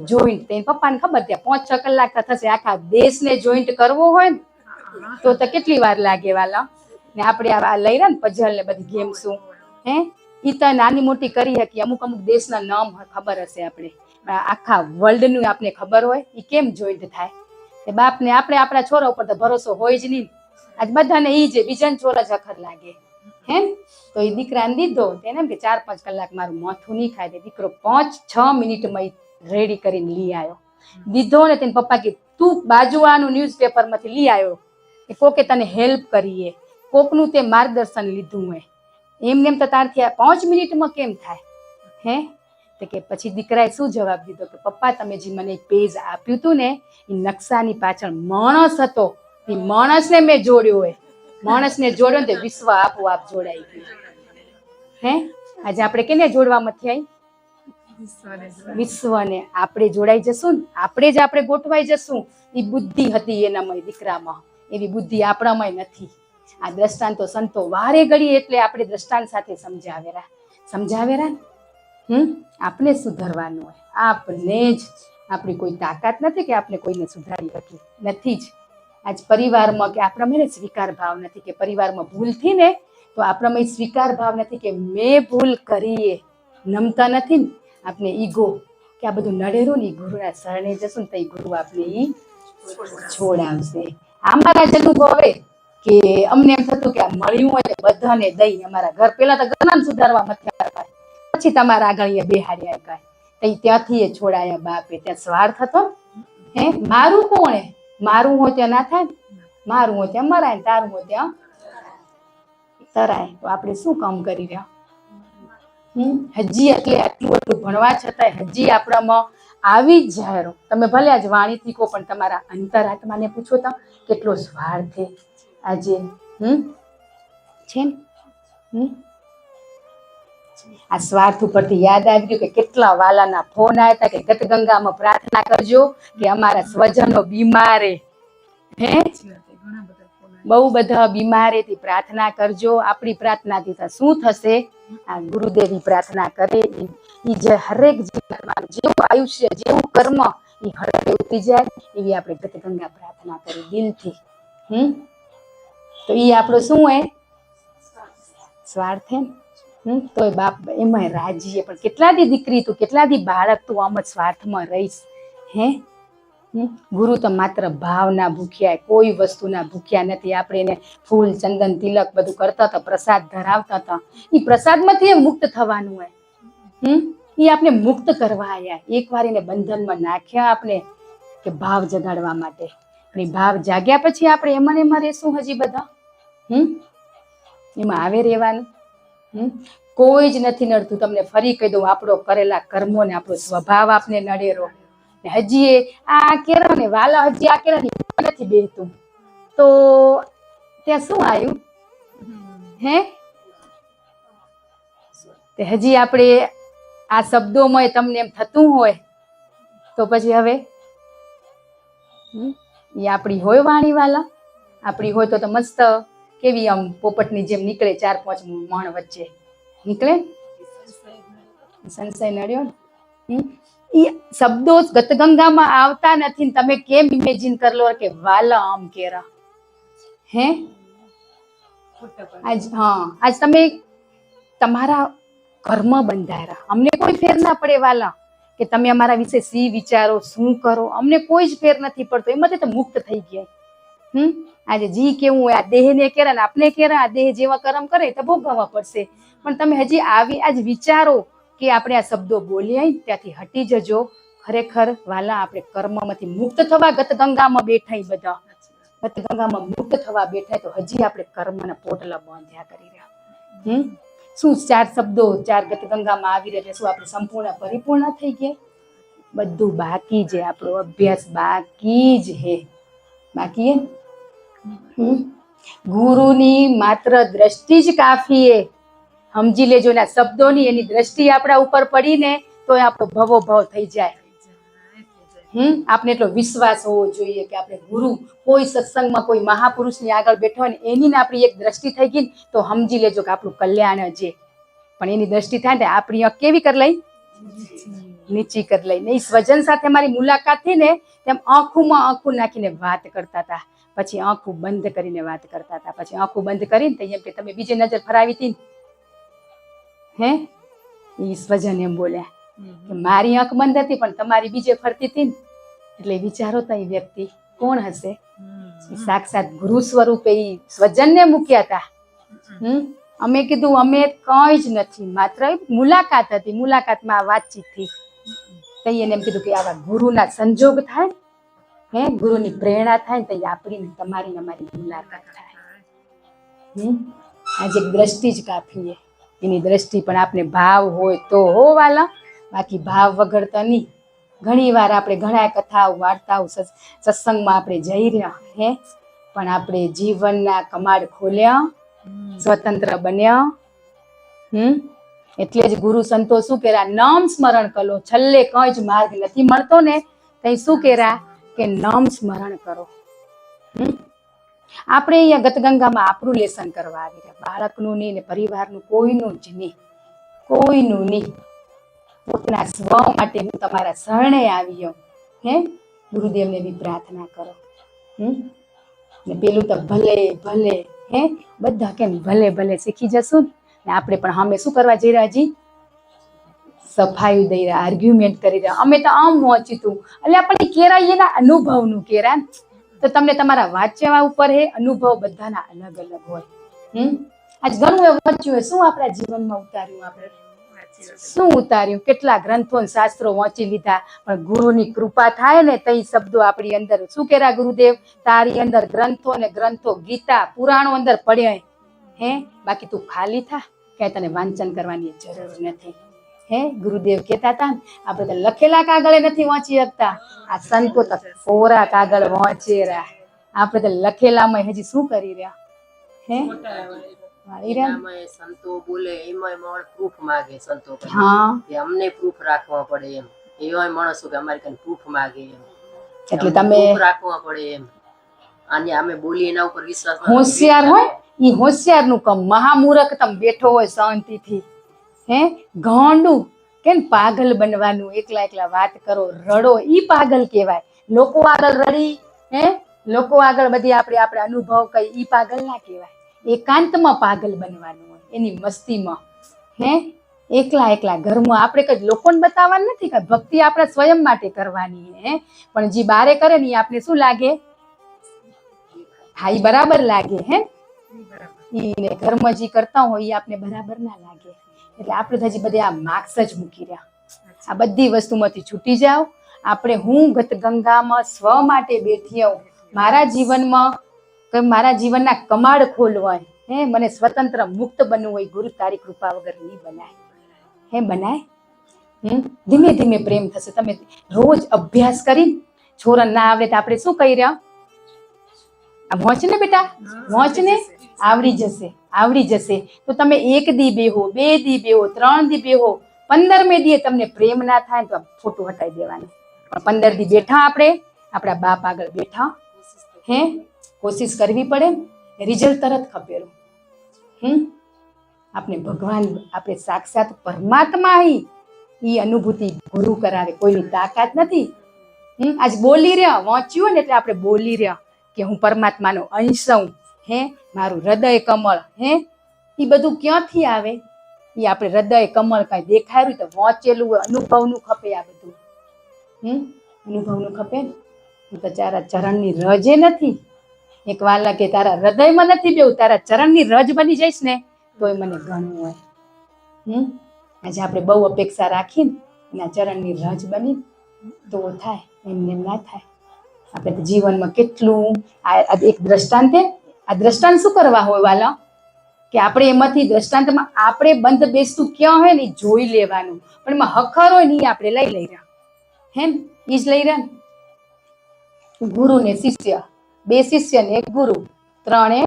જોઈન્ટ, તે પપ્પાને ખબર ત્યાં 5-6 કલાક તો થશે. આખા દેશને જોઈન્ટ કરવો હોય ને તો કેટલી વાર લાગે વાલા. ને આપણે આ લઈ રહ્યા ને પઝલ ને બધી ગેમ્સું, હે એ તો નાની મોટી કરી શકીએ. અમુક દેશના નામ ખબર હશે આપણે, આખા વર્લ્ડનું આપણે ખબર હોય એ કેમ જોઈન્ટ થાય. તે બાપને આપણે આપણા છોરા ઉપર તો ભરોસો હોય જ નહીં. આજ બધાને એ છે, બીજાને છોરા જ અખર લાગે હે. તો એ દીકરાને દીધો, તેને એમ કે 4-5 કલાક મારું માથું નહીં ખાય. તે દીકરો 5-6 મિનિટમાં રેડી કરીને લઈ આવ્યો. દીધો ને તેને પપ્પા કે તું બાજુવાળાનું ન્યૂઝપેપરમાંથી લઈ આવ્યો, કે કોકે તને હેલ્પ કરીએ, કોકનું તે માર્ગદર્શન લીધું હોય. એમને એમ તો તારથી આ 5 મિનિટમાં કેમ થાય હે. તો કે પછી દીકરાએ શું જવાબ દીધો કે પપ્પા તમે જે મને એક પેજ આપ્યું હતું ને એ નકશાની પાછળ માણસ હતો, એ માણસને મેં જોડ્યો હોય. માણસને જોડ્યો ને તે વિશ્વ આપોઆપ જોડાઈ ગયું હે. આજે આપણે કેને જોડવામાંથી આવી? વિશ્વને. આપણે જોડાઈ જશું ને, આપણે જ આપણે ગોઠવાઈ જશું. એ બુદ્ધિ હતી એનામાં, દીકરામાં. એવી બુદ્ધિ આપણામાં નથી. આ દ્રષ્ટાંતો સંતો વારે ઘડી એટલે આપણે દ્રષ્ટાંત સાથે સમજાવેરા આપણે સુધરવાનું હોય. આપણે જ, આપણી કોઈ તાકાત નથી કે આપણે કોઈને સુધારી શકીએ, નથી જ. આજ પરિવારમાં કે આપણામાં સ્વીકાર ભાવ નથી, કે પરિવારમાં ભૂલ થઈ ને તો આપણામાં સ્વીકાર ભાવ નથી કે મેં ભૂલ કરીએ. નમતા નથી ને આપણે ઈગો, કે આ બધું નડેરું ને ગુરુના શરણે જશું ને તો ગુરુ આપણે ઈ છોડાવશે. અમારા જ અનુભવે કે અમને એમ થતું કે આ મળ્યું હોય બધાને દઈ. અમારા ઘર પેલા તો ઘરના સુધારવા મથ્યા, પછી તમારા આગળ બેહાડ્યા કાંઈ, તો ત્યાંથી એ છોડાયા બાપે. ત્યાં સ્વાર્થ હતો હે. મારું કોણે? મારું હોય ત્યાં ના થાય, મારું હોય ત્યાં મરાય, તારું હોય ત્યાં તરાય. તો આપણે શું કામ કરી રહ્યા? હજી એટલે આટલું ભણવા છતાંય હજી આપણામાં આવી જ જાય. તમે ભલે આજ વાણીથી કહો પણ તમારા અંતરાત્માને પૂછો તો કેટલો સ્વાર્થ છે આજે છે ને. આ સ્વાર્થ ઉપરથી યાદ આવી ગયું કે કેટલા વાલાના ફોન આવ્યા હતા કે ગતગંગામાં પ્રાર્થના કરજો કે અમારા સ્વજનો બીમારે હે, બહુ બધા બીમારેથી પ્રાર્થના કરજો. આપણી પ્રાર્થનાથી શું થશે? આ ગુરુદેવી પ્રાર્થના કરે એ જે હરેક જીવનમાં જેવું આયુષ્ય જેવું કર્મ એ હળવે ઉતરી જાય એવી આપણે ગતગંગા પ્રાર્થના કરી દિલથી. તો એ આપણો શું હોય? સ્વાર્થ હે. તોય બાપ એમાં રાજીએ. પણ કેટલા દી દીકરી તું, કેટલા દી બાળક તું આમ જ સ્વાર્થમાં રહીશ હે. ગુરુ તો માત્ર ભાવના ભૂખ્યા, કોઈ વસ્તુના ભૂખ્યા નથી. આપણે એને ફૂલ ચંદન તિલક બધું કરતા હતા, પ્રસાદ ધરાવતા હતા. એ પ્રસાદમાંથી મુક્ત થવાનું હોય. એ આપણે મુક્ત કરવા આવ્યા. એકવાર એને બંધનમાં નાખ્યા આપણે કે ભાવ જગાડવા માટે. અને ભાવ જાગ્યા પછી આપણે એમાં રહેશું હજી બધા. એમાં આવે રહેવાનું. કોઈ જ નથી નડતું. તમને ફરી કહી દઉં, આપણો કરેલા કર્મો ને આપણો સ્વભાવ આપને નડેરો. હજી આ કેરા ને વાલા હજી આ કેરા નથી બેહતું તો ત્યાં શું આવ્યું હે? તે હજી આપણે આ શબ્દોમાં તમને એમ થતું હોય તો પછી હવે એ આપણી હોય વાણી વાલા, આપણી હોય તો મસ્ત કેવી આમ પોપટની જેમ નીકળે. 4-5 મણ વચ્ચે નીકળે. સંશય નડ્યો ને એ શબ્દો ગતગંગામાં આવતા નથી ને તમે કેમ ઇમેજિન કરલો કે વાલા આમ કેરા હે. આજ તમે તમારા કર્મ બંધાયા. અમને કોઈ ફેર ના પડે વાલા કે તમે અમારા વિશે શી વિચારો, શું કરો, અમને કોઈ જ ફેર નથી પડતો. એમાંથી તો મુક્ત થઈ ગયા. આજે જી કેવું હોય, આ દેહને કેરા ને આપણે કેરા, આ દેહ જેવા કર્મ કરે તો ભોગવવા પડશે. પણ તમે હજી આવી આજ વિચારો કે આપણે આ શબ્દો બોલ્યા ત્યાંથી હટી જજો. ખરેખર વાલા આપણે કર્મમાંથી મુક્ત થવા ગતગંગામાં બેઠા. બધા ગતગંગામાં મુક્ત થવા બેઠા તો હજી આપણે કર્મના પોટલા બાંધ્યા કરી રહ્યા. શું 4 શબ્દો 4 ગતગંગામાં આવી રહ્યા, શું આપણે સંપૂર્ણ પરિપૂર્ણ થઈ ગયા? બધું બાકી છે, આપણો અભ્યાસ બાકી જ હે, બાકી હે. ગુરુની માત્ર દ્રષ્ટિ જ કાફી હે. સમજી લેજો, એના શબ્દોની એની દ્રષ્ટિ આપણા ઉપર પડીને તો આપણો ભવો ભવ થઈ જાય. આપણે એટલો વિશ્વાસ હોવો જોઈએ કે આપણે ગુરુ કોઈ સત્સંગમાં કોઈ મહાપુરુષની આગળ બેઠો હોય ને એની આપણી એક દ્રષ્ટિ થઈ ગઈ તો સમજી લેજો કે આપણું કલ્યાણ છે. પણ એની દ્રષ્ટિ થાય ને આપણી આંખ કેવી કરી લઈ? નીચી કરી લઈ. ને એ સ્વજન સાથે મારી મુલાકાત થઈ ને તેમ આંખોમાં આંખું નાખીને વાત કરતા હતા, પછી આંખું બંધ કરીને વાત કરતા હતા, પછી આંખું બંધ કરીને તો એમ કે તમે બીજી નજર ફરાવી હતી હે? એ સ્વજન એમ બોલ્યા કે મારી આંખ બંધ હતી પણ તમારી બીજે ફરતી હતી ને. એટલે વિચારો તો એ વ્યક્તિ કોણ હશે? સાક્ષાત ગુરુ સ્વરૂપે એ સ્વજનને મૂક્યા હતા. અમે કીધું અમે કઈ જ નથી, માત્ર મુલાકાત હતી, મુલાકાતમાં વાતચીત થઈ. તઈ એને એમ કીધું કે આવા ગુરુના સંજોગ થાય હે, ગુરુની પ્રેરણા થાય તો આપણી તમારી અમારી મુલાકાત થાય. આજે દ્રષ્ટિ જ કાફી છે. એની દ્રષ્ટિ પણ આપણે ભાવ હોય તો હો વાલા, બાકી ભાવ વગર તો નહીં. ઘણી વાર આપણે ઘણા કથાઓ વાર્તાઓ સત્સંગમાં આપણે જઈ રહ્યા હે, પણ આપણે જીવનના કમાડ ખોલ્યા, સ્વતંત્ર બન્યા. એટલે જ ગુરુ સંતો શું કહેરા? નામ સ્મરણ કરો. છેલ્લે કઈ જ માર્ગ નથી મળતો ને તઈ શું કહેરા કે નામ સ્મરણ કરો. આપણે અહીંયા ગતગંગામાં આપણું લેસન કરવા આવી રહ્યા, બાળકનું નહીં ને પરિવારનું કોઈનું જ નહીં, કોઈનું નહીં. પોતાના સ્વ માટે હું તમારા શરણે આવ્યો હે. ગુરુદેવને બી પ્રાર્થના કરો. ને પેલું તો ભલે ભલે હે, બધા કેમ ભલે ભલે શીખી જશું ને આપણે પણ અમે શું કરવા જઈ રહ્યા? હજી સફાઈ દઈ રહ્યા, આર્ગ્યુમેન્ટ કરી રહ્યા. અમે તો આમ વાંચ્યું એટલે આપણે કેરાય એના અનુભવનું કેરા. તો તમને તમારા વાંચવા ઉપર હે, અનુભવ બધાના અલગ અલગ હોય. આજ ઘણું એવું વાંચ્યું હોય, શું આપણા જીવનમાં ઉતાર્યું? આપણે શું ઉતાર્યું? કેટલા ગ્રંથો શાસ્ત્રો વાંચી લીધા, પણ ગુરુની કૃપા થાય ને તઈ શબ્દો આપણી અંદર શું કહેરા ગુરુદેવ? તારી અંદર ગ્રંથો ને ગ્રંથો, ગીતા પુરાણો અંદર પડ્યા હે, બાકી તું ખાલી થા, ક્યાંય તને વાંચન કરવાની જરૂર નથી હે. ગુરુદેવ કહેતા હતા આપણે તો લખેલા કાગળે નથી વાંચી શકતા, આ સંતો તો કોરા કાગળ વાંચેરા. આપણે તો લખેલામાં હજી શું કરી રહ્યા હે? સંતો બોલે એમાં પ્રૂફ માંગે સંતો. હા, અમને પ્રૂફ રાખવા પડે એમ. એવા માણસો કે અમારી કઈ પ્રૂફ માંગે એમ, એટલે તમે રાખવા પડે એમ. અને અમે બોલીએ એના ઉપર વિશ્વાસ. હોશિયાર હોય ઈ હોશિયાર નું કામ. મહામૂર્ખ તમે બેઠો હોય શાંતિથી હે, ગાંડું કે પાગલ બનવાનું, એકલા એકલા વાત કરો, રડો, ઈ પાગલ કહેવાય. લોકો આગળ રડી હે, લોકો આગળ બધી આપણે અનુભવ કઈ, ઈ પાગલ ના કહેવાય. એકાંતમાં પાગલ બનવાનું હોય, એની મસ્તીમાં હે, એકલા એકલા ઘરમાં. આપણે કઈ લોકોને બતાવવાનું નથી, કઈ ભક્તિ આપણે સ્વયં માટે કરવાની હે. પણ જે બારે કરે ને આપણે શું લાગે? હા, ઈ બરાબર લાગે હે. ઈ ઘરમાં જે કરતા હોય એ આપણે બરાબર ના લાગે. એટલે આપણે હજી બધે આ માર્ક્સ જ મૂકી રહ્યા. આ બધી વસ્તુમાંથી છૂટી જાઓ. આપણે હું ગતગંગામાં સ્વ માટે બેઠી આવું, મારા જીવનમાં મારા જીવનના કમાડ ખોલવાય હે, મને સ્વતંત્ર મુક્ત બનવું હોય. ગુરુ તારી કૃપા વગર નહીં બનાય હે, બનાય. ધીમે ધીમે પ્રેમ થશે. તમે રોજ અભ્યાસ કરી, છોરણ ના આવડે તો આપણે શું કહી રહ્યા? વાંચ ને બેટા, વાંચ ને, આવડી જશે, આવડી જશે. તો તમે 1 દી બેહો, 2 દી બેહો, 3 દી બેહો, 15મે દી તમને પ્રેમ ના થાય તો ફોટો હટાવી દેવાનું. પણ 15 દી બેઠા આપણે આપણા બાપ આગળ બેઠા હે, કોશિશ કરવી પડે. રિઝલ્ટ તરત ખપેલું. આપણે ભગવાન, આપણે સાક્ષાત પરમાત્મા ઈ અનુભૂતિ ગુરુ કરાવે, કોઈની તાકાત નથી. આજ બોલી રહ્યા, વાંચ્યું ને એટલે આપણે બોલી રહ્યા કે હું પરમાત્માનો અંશ છું હે, મારું હૃદય કમળ હે. એ બધું ક્યાંથી આવે? એ આપણે હૃદય કમળ કઈ દેખાયું તો વાંચેલું હોય, અનુભવનું ખપે. આ બધું અનુભવનું ખપે ને. હું તો તારા ચરણની રજે નથી. એક વાલા કે તારા હૃદયમાં નથી બેવું, તારા ચરણની રજ બની જઈશ ને તોય મને ઘણું હોય. આજે આપણે બહુ અપેક્ષા રાખીને એના ચરણની રજ બની તો થાય, એમને ના થાય. આપણે તો જીવનમાં કેટલું એક દ્રષ્ટાંત. આ દ્રષ્ટાંત શું કરવા હોય વાલા? કે આપણે એમાંથી દ્રષ્ટાંતમાં આપણે બંધ બેસતું ક્યાં હોય ને ઈ જોઈ લેવાનું, પણ એમાં હખર હોય ને ઈ આપણે લઈ રહ્યા, હે ને ઈ જ લઈ રહ્યા ને. ગુરુ ને શિષ્ય, 2 શિષ્ય ને 1 ગુરુ, 3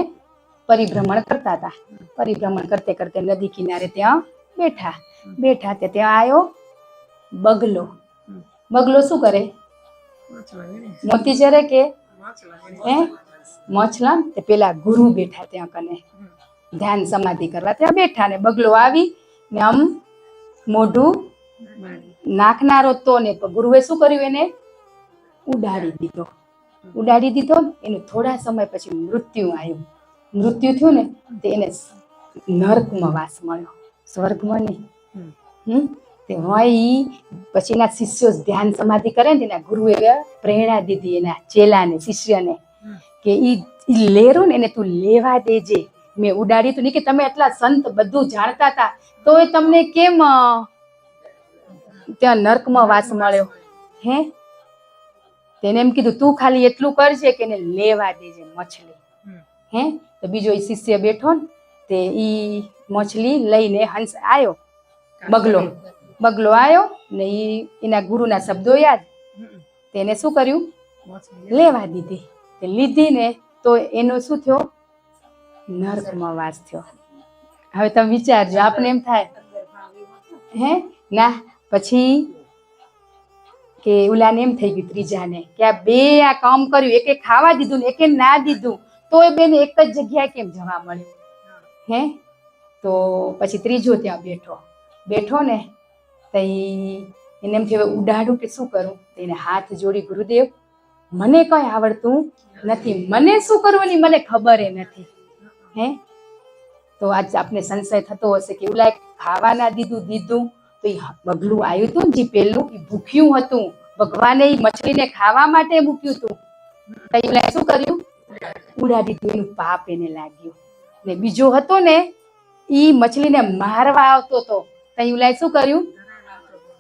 પરિભ્રમણ કરતા હતા. પરિભ્રમણ કરતે કરતે નદી કિનારે ત્યાં બેઠા તે ત્યાં આવ્યો બગલો. બગલો શું કરે? મોતી ચરે કે હે મોછલા. તે પેલા ગુરુ બેઠા ત્યાં કને ધ્યાન સમાધિ કરવા ત્યાં બેઠા, ને બગલો આવી ને આમ મોઢું નાખનારો તો ને ગુરુએ શું કર્યું? એને ઉડાડી દીધો. એનું થોડા સમય પછી મૃત્યુ આવ્યું. મૃત્યુ થયું ને તે એને નરકમાં વાસ મળ્યો, સ્વર્ગમાં નહીં. તે હોય પછી એના શિષ્યો ધ્યાન સમાધિ કરે ને એના ગુરુએ પ્રેરણા દીધી એના ચેલાને, શિષ્યને, કે ઈ લેરું ને એને તું લેવા દેજે. મેં ઉડાડી તું નહીં, કે તમે એટલા સંત બધું જાણતા હતા તો એ તમને કેમ ત્યાં નર્કમાં વાસ મળ્યો? હે તેને એમ કીધું તું ખાલી એટલું કરજે કે એને લેવા દેજે મછલી. હે તો બીજો એ શિષ્ય બેઠો ને તે ઈ મછલી લઈને હંસ આવ્યો, બગલો આવ્યો ને ઈ એના ગુરુના શબ્દો યાદ, તેને શું કર્યું? લેવા દીધી. તે લીધી ને તો એનો શું થયો? નર્કમાં વાસ થયો. હવે તમે વિચારજો, આપણે એમ થાય હે ના પછી કે ઓલાને એમ થઈ ગયું ત્રીજાને કે આ 2 આ કામ કર્યું, એકે ખાવા દીધું ને એકે ના દીધું, તો એ બેને એક જ જગ્યાએ કેમ જવા મળ્યું? હે તો પછી ત્રીજો ત્યાં બેઠો ને તો એને એમ થયું ઉડાડું કે શું કરું? તો એને હાથ જોડી, ગુરુદેવ મને કઈ આવડતું નથી, મને શું કરવું ની મને ખબર નથી. હે તો આજ આપને સંશય થતો હશે કે ઓલા ખાવા ના દીધું તો એ બગલું આવ્યું હતું ને જે પેલું એ ભૂખ્યું હતું, ભગવાને એ મછલીને ખાવા માટે મૂક્યું હતું, તો ઓલા શું કર્યું? ઉડાડી દીધું. એનું પાપ એને લાગ્યું. ને બીજો હતો ને ઈ મછલીને મારવા આવતો હતો, તો ઓલા શું કર્યું?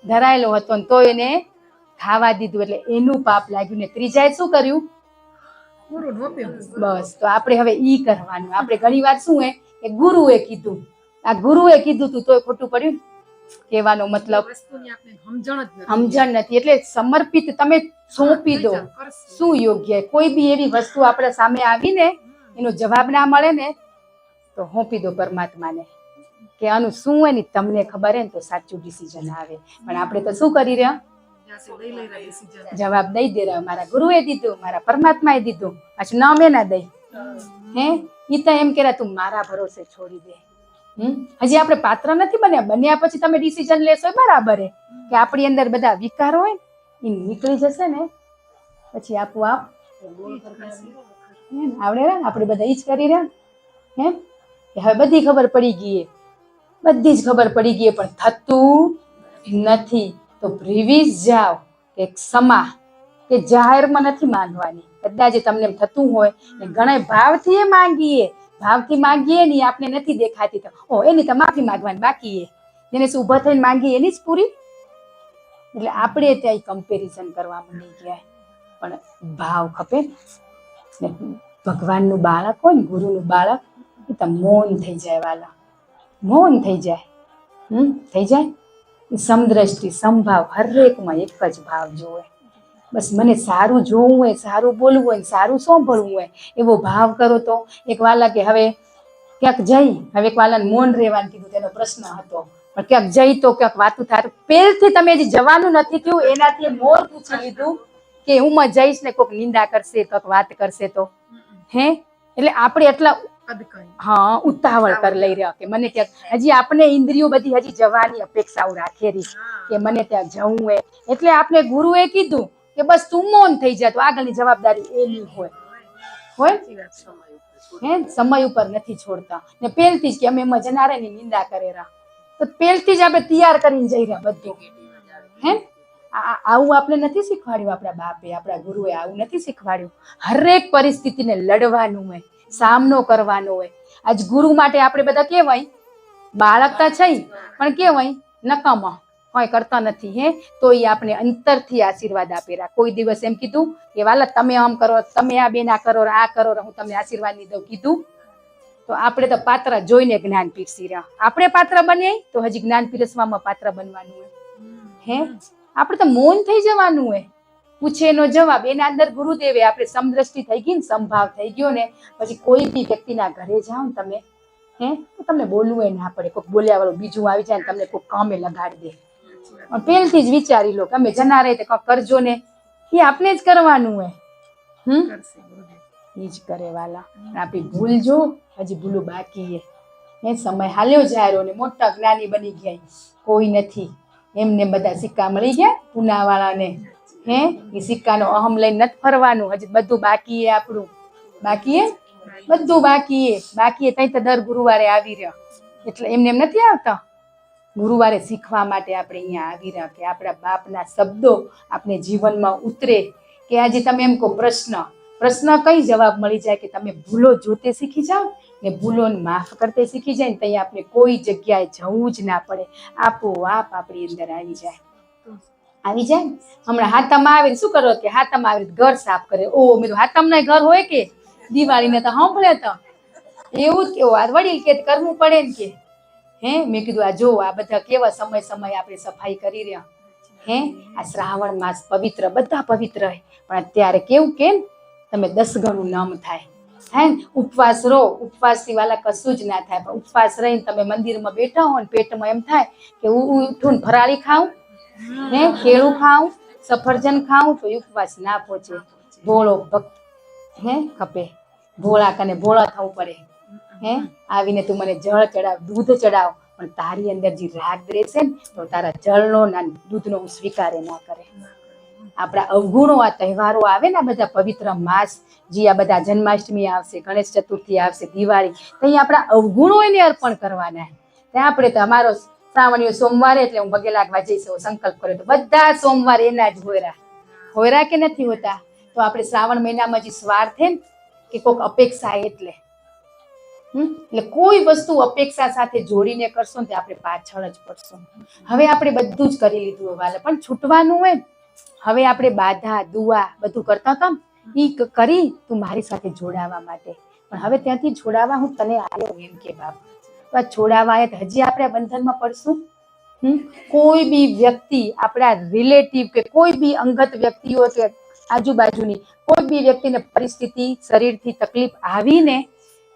ધરાયેલો હતો ને તો એને ખાવા દીધું, એટલે એનું પાપ લાગ્યું. ને ત્રીજાએ શું કર્યું? બસ તો આપણે હવે ઈ કરવાનું. આપણે ઘણી વાર શું હે કે ગુરુએ કીધું તું તોય ખોટું પડ્યું. કહેવાનો મતલબ સમજણ નથી, એટલે સમર્પિત તમે સોંપી દો. શું યોગ્ય? કોઈ બી એવી વસ્તુ આપણા સામે આવીને એનો જવાબ ના મળે ને તો સોંપી દો પરમાત્માને, કે આનું શું હોય ને તમને ખબર હે ને તો સાચું ડિસિઝન આવે. પણ આપણે તો શું કરી રહ્યા? જવાબ દઈ દે રહ્યા. મારા ગુરુએ દીધું, મારા પરમાત્માએ દીધું, પાછું નામ એના દઈ. હે ઈ તો એમ કે તું મારા ભરોસે છોડી દે. હજી આપણે પાત્ર નથી બન્યા પછી તમે ડિસિઝન લેશો બરાબર હે કે આપણી અંદર બધા વિકારો હોય એ નીકળી જશે ને પછી આપોઆપ આવડે ને. આપણે બધા ઈ જ કરી રહ્યા હે. હવે બધી જ ખબર પડી ગઈ પણ થતું નથી. તો પ્રિવિસ જાઓ કે ક્ષમા કે જાહેરમાં નથી માંગવાની. કદાચ તમને એમ થતું હોય ને ઘણા ભાવથી માંગીએ ને આપણે નથી દેખાતી તો એની તો માફી માંગવાની બાકી એ જેને શું ઉભા થઈને માંગીએ એની જ પૂરી. એટલે આપણે ત્યાં કમ્પેરિઝન કરવા માંડી ગયા. પણ ભાવ ખપે ને. ભગવાનનું બાળક હોય ને, ગુરુનું બાળક એ તો મૌન થઈ જાય વાલા, મૌન થઈ જાય. સમદ્રષ્ટિ, સમભાવ, હરેકમાં એક જ ભાવ જોવે. બસ મને સારું જોવું હોય, સારું બોલવું હોય, સારું સાંભળવું હોય એવો ભાવ કરો. તો એક વાલા કે હવે ક્યાંક જઈ, હવે એક વાલાને મૌન રહેવાનું કીધું, તેનો પ્રશ્ન હતો, પણ ક્યાંક જઈ તો ક્યાંક વાતું થાય. પહેલથી તમે જે જવાનું નથી થયું એનાથી મૌન પૂછી લીધું કે હું માં જઈશ ને કોઈક નિંદા કરશે, કોઈક વાત કરશે તો હે. એટલે આપણે એટલા ઉતાવળ કરી લઈ રહ્યા કે મને ક્યાંક હજી આપણે ઇન્દ્રિયો બધી હજી જવાની અપેક્ષાઓ રાખેલી કે મને ત્યાં જવું હોય. એટલે આપણે ગુરુએ કીધું કે બસ તું મૌન થઈ જાય તો આગળની જવાબદારી એની હોય હે. સમય ઉપર નથી છોડતા ને પહેલથી જ કે અમે એમાં જનારે ની નિંદા કરેરા તો પહેલથી જ આપણે તૈયાર કરીને જઈ રહ્યા બધું હે. આવું આપણે નથી શીખવાડ્યું આપણા બાપે, આપણા ગુરુએ આવું નથી શીખવાડ્યું. હરેક પરિસ્થિતિને લડવાનું હોય, સામનો કરવાનો હોય. આજ ગુરુ માટે આપણે બધા કેવાય બાળકતા છે પણ કેવાય નકામા કોઈ કરતા નથી હે. તો એ આપણે અંતરથી આશીર્વાદ આપેલા. કોઈ દિવસ એમ કીધું કે વાલા તમે આમ કરો, તમે આ બેન આ કરો, હું તમને આશીર્વાદ નહીં દઉં કીધું? તો તો આપણે તો પાત્ર જોઈને જ્ઞાન પીરસી રહ્યા. આપણે પાત્ર બનીએ તો હજી જ્ઞાન પીરસવામાં પાત્ર બનવાનું હોય. હે આપણે તો મૌન થઈ જવાનું હોય. પૂછે એનો જવાબ. એના અંદર ગુરુદેવે આપણે સમદ્રષ્ટિ થઈ ગઈ ને, સમભાવ થઈ ગયો ને, પછી કોઈ બી વ્યક્તિના ઘરે જાઓ ને તમે, હે તો તમને બોલવું ના પડે. કોઈક બોલ્યા વાળું બીજું આવી જાય ને તમને કોઈ કામે લગાડી દે. પણ પહેલથી જ વિચારી લો કે અમે જનાર તો કંઈક કરજો ને, એ આપણે જ કરવાનું હોય. એ જ કરે વાલા. આપણી ભૂલ જો હજી ભૂલું બાકી એ સમય હાલ્યો જાય ને મોટા જ્ઞાની બની ગયા કોઈ નથી. એમને બધા સિક્કા મળી ગયા પૂના વાળાને. હે એ સિક્કાનો અહમ લઈને નથી ફરવાનું. હજી બધું બાકી આપણું. બાકી બધું બાકી તઈ તો દર ગુરુવારે આવી રહ્યો. એટલે એમને એમ નથી આવતા. ગુરુવારે શીખવા માટે આપણે અહીંયા આવી રહ્યા કે આપણા બાપના શબ્દો આપણે જીવનમાં ઉતરે. કે આજે તમે એમ કહો પ્રશ્ન કઈ જવાબ મળી જાય કે તમે ભૂલો જોતે શીખી જાઓ ને ભૂલોને માફ કરતે શીખી જાય ને ત્યાં આપણે કોઈ જગ્યાએ જવું જ ના પડે. આપોઆપ આપણી અંદર આવી જાય. હમણાં હાથમ આવે શું કરો કે હાથમ આવે ઘર સાફ કરે. ઓ મેં હાથમ ના ઘર હોય કે દિવાળીને તો સાંભળે તો એવું જ કેવું આ વડીલ કે કરવું પડે ને કે. હે મેં કીધું આ જો આ બધા કેવા સમય આપણે સફાઈ કરી રહ્યા. હે આ શ્રાવણ માસ પવિત્ર, બધા પવિત્ર હોય પણ અત્યારે કેવું કે તમે 10 ગણું નામ થાય. હે ઉપવાસ રહો. ઉપવાસથી વાલા કશું જ ના થાય. પણ ઉપવાસ રહીને તમે મંદિરમાં બેઠા હો ને પેટમાં એમ થાય કે ઉઠું ફરાળી ખાઉં, હે કેળું ખાઉં, સફરજન ખાઉં તો ઉપવાસ ના પહોંચે. ભોળો ભક્ત હે ખપે. ભોળા કને ભોળા થવું પડે. હે આવીને તું મને જળ ચડાવ, દૂધ ચડાવ, પણ તારી અંદર જે રાગ રહેશે ને તો તારા જળનો ના દૂધનો હું સ્વીકારે ના કરે. આપણા અવગુણો આ તહેવારો આવે ને બધા પવિત્ર માસ, જે આ બધા જન્માષ્ટમી આવશે, ગણેશ ચતુર્થી આવશે, દિવાળી, ત્યાં આપણા અવગુણો એને અર્પણ કરવાના. ત્યાં આપણે તો અમારો શ્રાવણીઓ સોમવારે એટલે હું પગે લાગવા જઈશ સંકલ્પ કર્યો તો બધા સોમવારે એના જ હોયરા કે નથી હોતા. તો આપણે શ્રાવણ મહિનામાં જે સ્વાર્થ છે ને કે કોઈક અપેક્ષા એટલે કોઈ વસ્તુ અપેક્ષા સાથે જોડીને કરશો ને આપણે પાછળ જ પડશો. હવે આપણે બધું જ કરી લીધું વાલે પણ છૂટવાનું હોય. હવે આપણે બાધા દુઆ બધું કરતા હતા એ કરી તું મારી સાથે જોડાવા માટે. પણ હવે ત્યાંથી જોડાવા હું તને આવ્યો એમ કે બાપ છોડાવા હજી આપણે બંધનમાં પડશું. કોઈ બી વ્યક્તિ આપણા રિલેટિવ કે કોઈ બી અંગત વ્યક્તિઓ કે આજુબાજુની કોઈ બી વ્યક્તિને પરિસ્થિતિ શરીરથી તકલીફ આવીને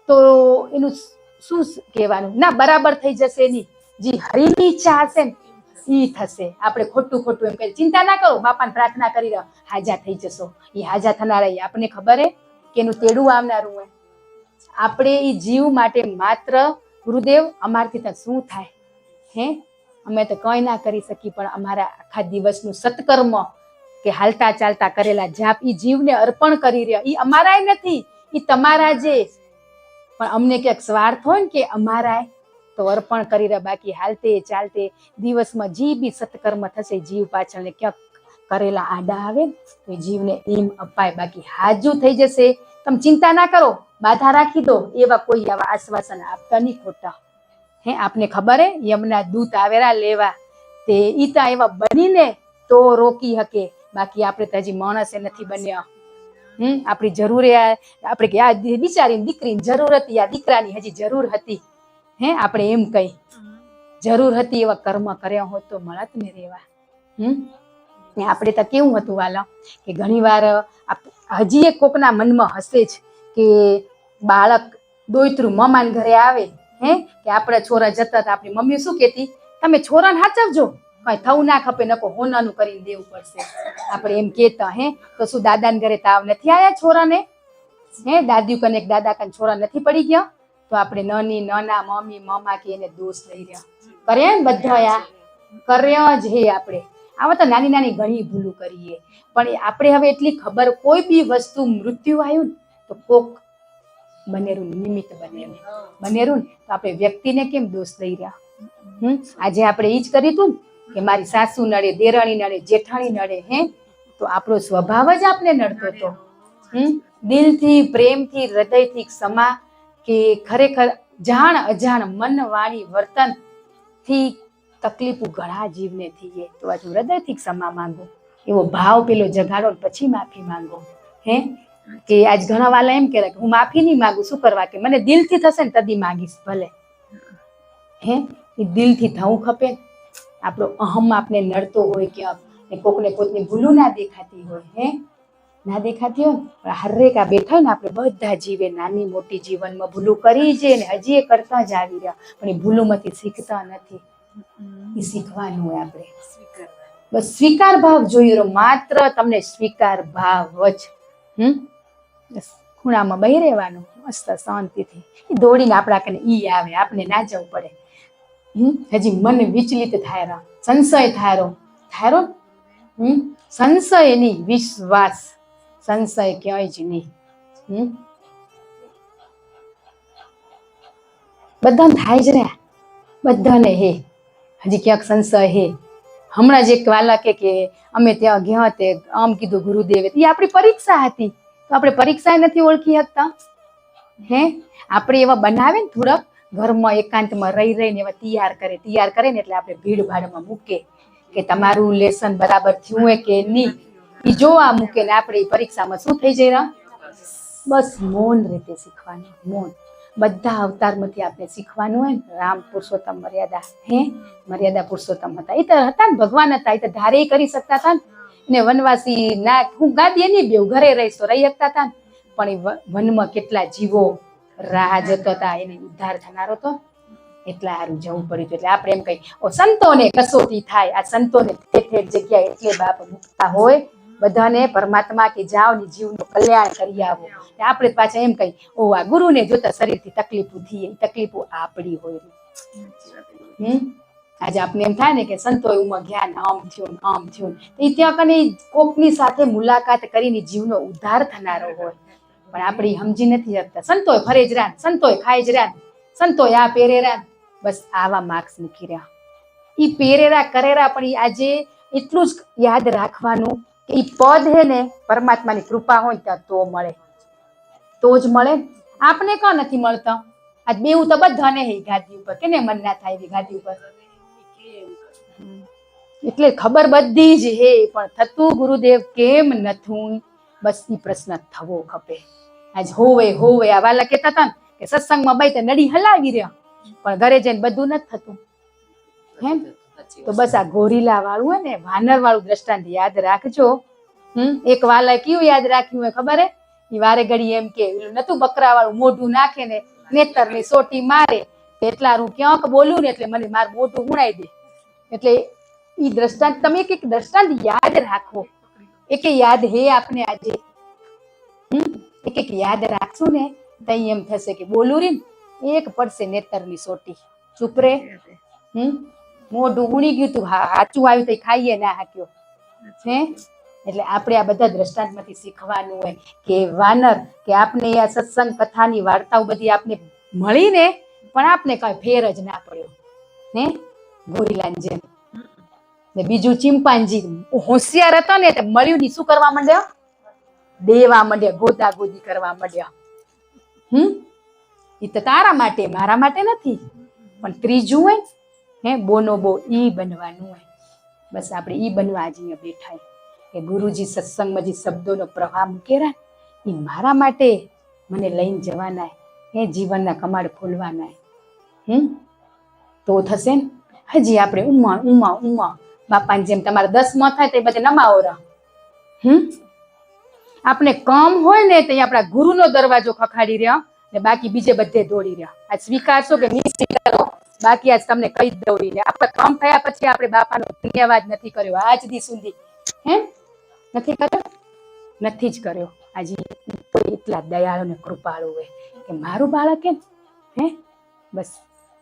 તો એનું શું કહેવાનું ના બરાબર થઈ જશે. એની જે હરીની ઈચ્છા હશે ને એ થશે. આપણે ખોટું એમ કહી ચિંતા ના કરો, બાપાને પ્રાર્થના કરી રહ્યો હાજા થઈ જશો. એ હાજા થનારા આપણને ખબર હે કે એનું તેડું આવનારું હોય. આપણે એ જીવ માટે માત્ર ગુરુદેવ અમારથી તો શું થાય. હે અમે તો કંઈ ના કરી શકી પણ અમારા આખા દિવસનું સત્કર્મ કે હાલતા ચાલતા કરેલા જાપ એ જીવને અર્પણ કરી રહ્યા. એ અમારાય નથી, એ તમારા જે. પણ અમને ક્યાંક સ્વાર્થ હોય ને કે અમારાય તો અર્પણ કરી રહ્યા. બાકી હાલતે ચાલતે દિવસમાં જે બી સત્કર્મ થશે જીવ પાછળને ક્યાંક કરેલા આડા આવે તો જીવને એમ અપાય. બાકી હાજુ થઈ જશે. તમે ચિંતા ના કરો, બાધા રાખી દો. એવા કોઈ આવા આશ્વાસન આપતા નહીં ખોટા. હે આપને ખબર હે યમના દૂત આવેલા લેવા તે ઈતા એવા બનીને તો રોકી શકે. બાકી આપણે તો હજી માણસે નથી બન્યા. આપણી જરૂર આપણે કે આ બિચારી દીકરીની જરૂર હતી, આ દીકરાની હજી જરૂર હતી. હે આપણે એમ કઈ જરૂર હતી એવા કર્મ કર્યા હોત તો મળત ને રેવા. આપણે તો કેવું હતું વાલા કે ઘણી વાર હજી એક કોકના મનમાં હશે જ કે બાળક દોયતરું મમાન ઘરે આવે હે કે આપણા છોરા જતા હતા આપણી મમ્મી શું કહેતી તમે છોરાને હાચવજો, કઈ થવું ના ખપે નકો હોનાનું કરીને દેવું પડશે. આપણે એમ કહેતા હે તો શું દાદાને ઘરે તાવ નથી આવ્યા છોરાને? હે દાદીઓ કને દાદા કને છોરા નથી પડી ગયા? તો આપણે નાની નાના મમ્મી મમ્મા કે એને દોષ લઈ રહ્યા કરે ને બધા કર્યા જ હે. આપણે આવા તો નાની નાની ઘણી ભૂલું કરીએ પણ આપણે હવે એટલી ખબર કોઈ બી વસ્તુ મૃત્યુ આવ્યું ને તો કોક બનેરું નિમિત્ત બનેરું ને તો આપણે વ્યક્તિને કેમ દોષ લઈ રહ્યા. આજે આપણે ઈ જ કર્યું હતું કે મારી સાસુ નડે, દેરાણી નડે, જેઠાણી નડે. હે તો આપણો સ્વભાવ જ આપણે નડતો હતો. દિલથી પ્રેમથી હૃદયથી ક્ષમા કે ખરેખર જાણ અજાણ મન વાણી વર્તન થી તકલીફ ઘણા જીવને થઈએ તો આજુ હૃદયથી ક્ષમા માંગો, એવો ભાવ પેલો જગાડો પછી માફી માંગો. હે કે આજ ઘણા વાલા એમ કહેવાય કે હું માફી નહીં માગું, શું કરવા, કે મને દિલથી થશે ને તદી માગીશ ભલે. હે એ દિલથી થવું ખપે. આપણો અહમ આપણે નડતો હોય કે કોકને પોતની ભૂલું ના દેખાતી હોય, હે ના દેખાતી હોય, પણ હરેક આ બેઠા ને આપણે બધા જીવે, નાની મોટી જીવનમાં ભૂલું કરી છે ને હજી એ કરતા જ આવી રહ્યા, પણ એ ભૂલોમાંથી શીખતા નથી. એ શીખવાનું હોય આપણે. બસ સ્વીકાર ભાવ જોઈએ રહ્યો, માત્ર તમને સ્વીકાર ભાવ જ. બસ ખૂણામાં બહી રહેવાનું મસ્ત શાંતિથી. એ દોડીને આપણા કને ઈ આવે, આપણે ના જવું પડે. હજી મન વિચલિત થાય રહ્યો, સંશય થાય રહ્યો. સંશય નહીં, વિશ્વાસ. સંશય ક્યાંય જ નહીં. બધાને થાય જ રહ્યા, બધાને હે હજી ક્યાંક સંશય હે. હમણાં જ એક વાલા કે અમે ત્યાં ગયા તે આમ કીધું ગુરુદેવે, એ આપણી પરીક્ષા હતી, તો આપણે પરીક્ષા નથી ઓળખી શકતા. હે આપણે એવા બનાવે ને થોડાક ઘરમાં એકાંતમાં રહી રહીને એવા તૈયાર કરે ને એટલે આપણે ભીડ ભાડમાં મૂકે કે તમારું લેસન બરાબર થયું હોય કે નહીં, એ જોવા મૂકે ને આપણે પરીક્ષામાં શું થઈ જાય? બસ મૌન રીતે શીખવાનું, મૌન. બધા અવતારમાંથી આપણે શીખવાનું હોય ને. રામ પુરુષોત્તમ મર્યાદા, હે મર્યાદા પુરુષોત્તમ હતા, એ તો હતા ને ભગવાન હતા, એ તો ધારે કરી શકતા હતા ને. વનવાસી ના હું ગાદી એની બેવ ઘરે રહીશ તો રહી શકતા હતા ને, પણ એ વનમાં કેટલા જીવો રાહ જતો હતા, એને ઉદ્ધાર થનારો તો એટલા સારું જવું પડ્યું. એટલે આપણે એમ કઈ સંતોને કસોટી થાય, આ સંતોને ઠેર જગ્યાએ એટલે બાપ મૂકતા હોય બધાને પરમાત્મા કે જાઓ ને જીવનું કલ્યાણ કરી આવો. આપણે પાછા એમ કઈ આ ગુરુને જોતા શરીરથી તકલીફો થઈ, તકલીફો આપણી હોય. આજે આપણે એમ થાય ને કે સંતો એમાં ગયા ને આમ થયું, એ ત્યાં કને કોકની સાથે મુલાકાત કરીને જીવનો ઉદ્ધાર થનારો હોય, પણ આપણે સમજી નથી શકતા. સંતોય ફરે જ રહ્યા, સંતોય ખાઈ જ રહ્યા, સંતોય આ પહેરે રહ્યા, બસ આવા માર્ક્સ મૂકી રહ્યા. એ પહેરેરા કરેરા, પણ આજે એટલું જ યાદ રાખવાનું કે એ પદ હે ને પરમાત્માની કૃપા હોય ત્યાં તો મળે, તો જ મળે. આપણે કાં નથી મળતા? આજ બેવું તો બધાને હે ગાદી ઉપર, કેને મન ના થાય એવી ગાદી ઉપર. એટલે ખબર બધી જ હે, પણ થતું ગુરુદેવ કેમ નથું? બસ એ પ્રશ્ન થવો ખપે. આજ હોવે આ વાલા કહેતા હતા કે સત્સંગમાં બાઈ તો નડી હલાવી રહ્યા, પણ ઘરે જઈને બધું નથી થતું. હે તો બસ આ ગોરીલા વાળું હોય ને, વાનર વાળું દ્રષ્ટાંત યાદ રાખજો. એક વાલા કયું યાદ રાખ્યું હોય ખબર હે? એ વારે ઘડી એમ કે નતું બકરા વાળું મોઢું નાખે ને નેતર ની સોટી મારે, એટલા હું ક્યાંક બોલું ને એટલે મને મારું મોઢું ગુણાઈ દે. એટલે ઈ દ્રષ્ટાંત તમે એક દ્રષ્ટાંત યાદ રાખો. એક યાદ હે આપણે આજે, એક યાદ રાખશું ને તો એમ થશે કે બોલું રી એક પડશે નેતર ની સોટી, ચૂપ રે. મોઢું ગુણી ગયું તું, હાચું આવ્યું તો ખાઈએ ના હાક્યો. હે એટલે આપણે આ બધા દ્રષ્ટાંતમાંથી શીખવાનું હોય કે વાનર કે આપણે આ સત્સંગ કથાની વાર્તાઓ બધી આપણે મળીને પણ આપણે કઈ ફેર જ ના પડ્યો. હે ગોરીલાની જેમ. ને બીજું ચિંપાંજી હોશિયાર હતો ને, મળ્યું ની શું કરવા માંડ્યો? દેવા માંડ્યા, ગોદા ગોદી કરવા માંડ્યા. એ તો તારા માટે, મારા માટે નથી. પણ ત્રીજું હોય હે બોનો ઈ બનવાનું હોય. બસ આપણે ઈ બનવા જ અહીંયા બેઠા કે ગુરુજી સત્સંગમાં જે શબ્દોનો પ્રવાહ મૂકેલા એ મારા માટે મને લઈને જવાના, હે જીવનના કમાડ ખોલવાના. તો થશે ને. હજી આપણે ઉમા બાપાની જેમ તમારે 10 થાય તો એ બધે નમાવો રહો. આપણે કામ હોય ને તો આપણા ગુરુનો દરવાજો ખખાડી રહ્યા ને બાકી બીજે બધે દોડી રહ્યા. આ સ્વીકારશો કે નહીં સ્વીકારો, બાકી આજ તમને કઈ જ દોડીને આપણે કામ થયા પછી આપણે બાપાનો ધન્યવાદ નથી કર્યો આજ દી સુધી. હે નથી કર્યો? નથી જ કર્યો. આજે એટલા દયાળુ ને કૃપાળુ હોય કે મારું બાળક હે બસ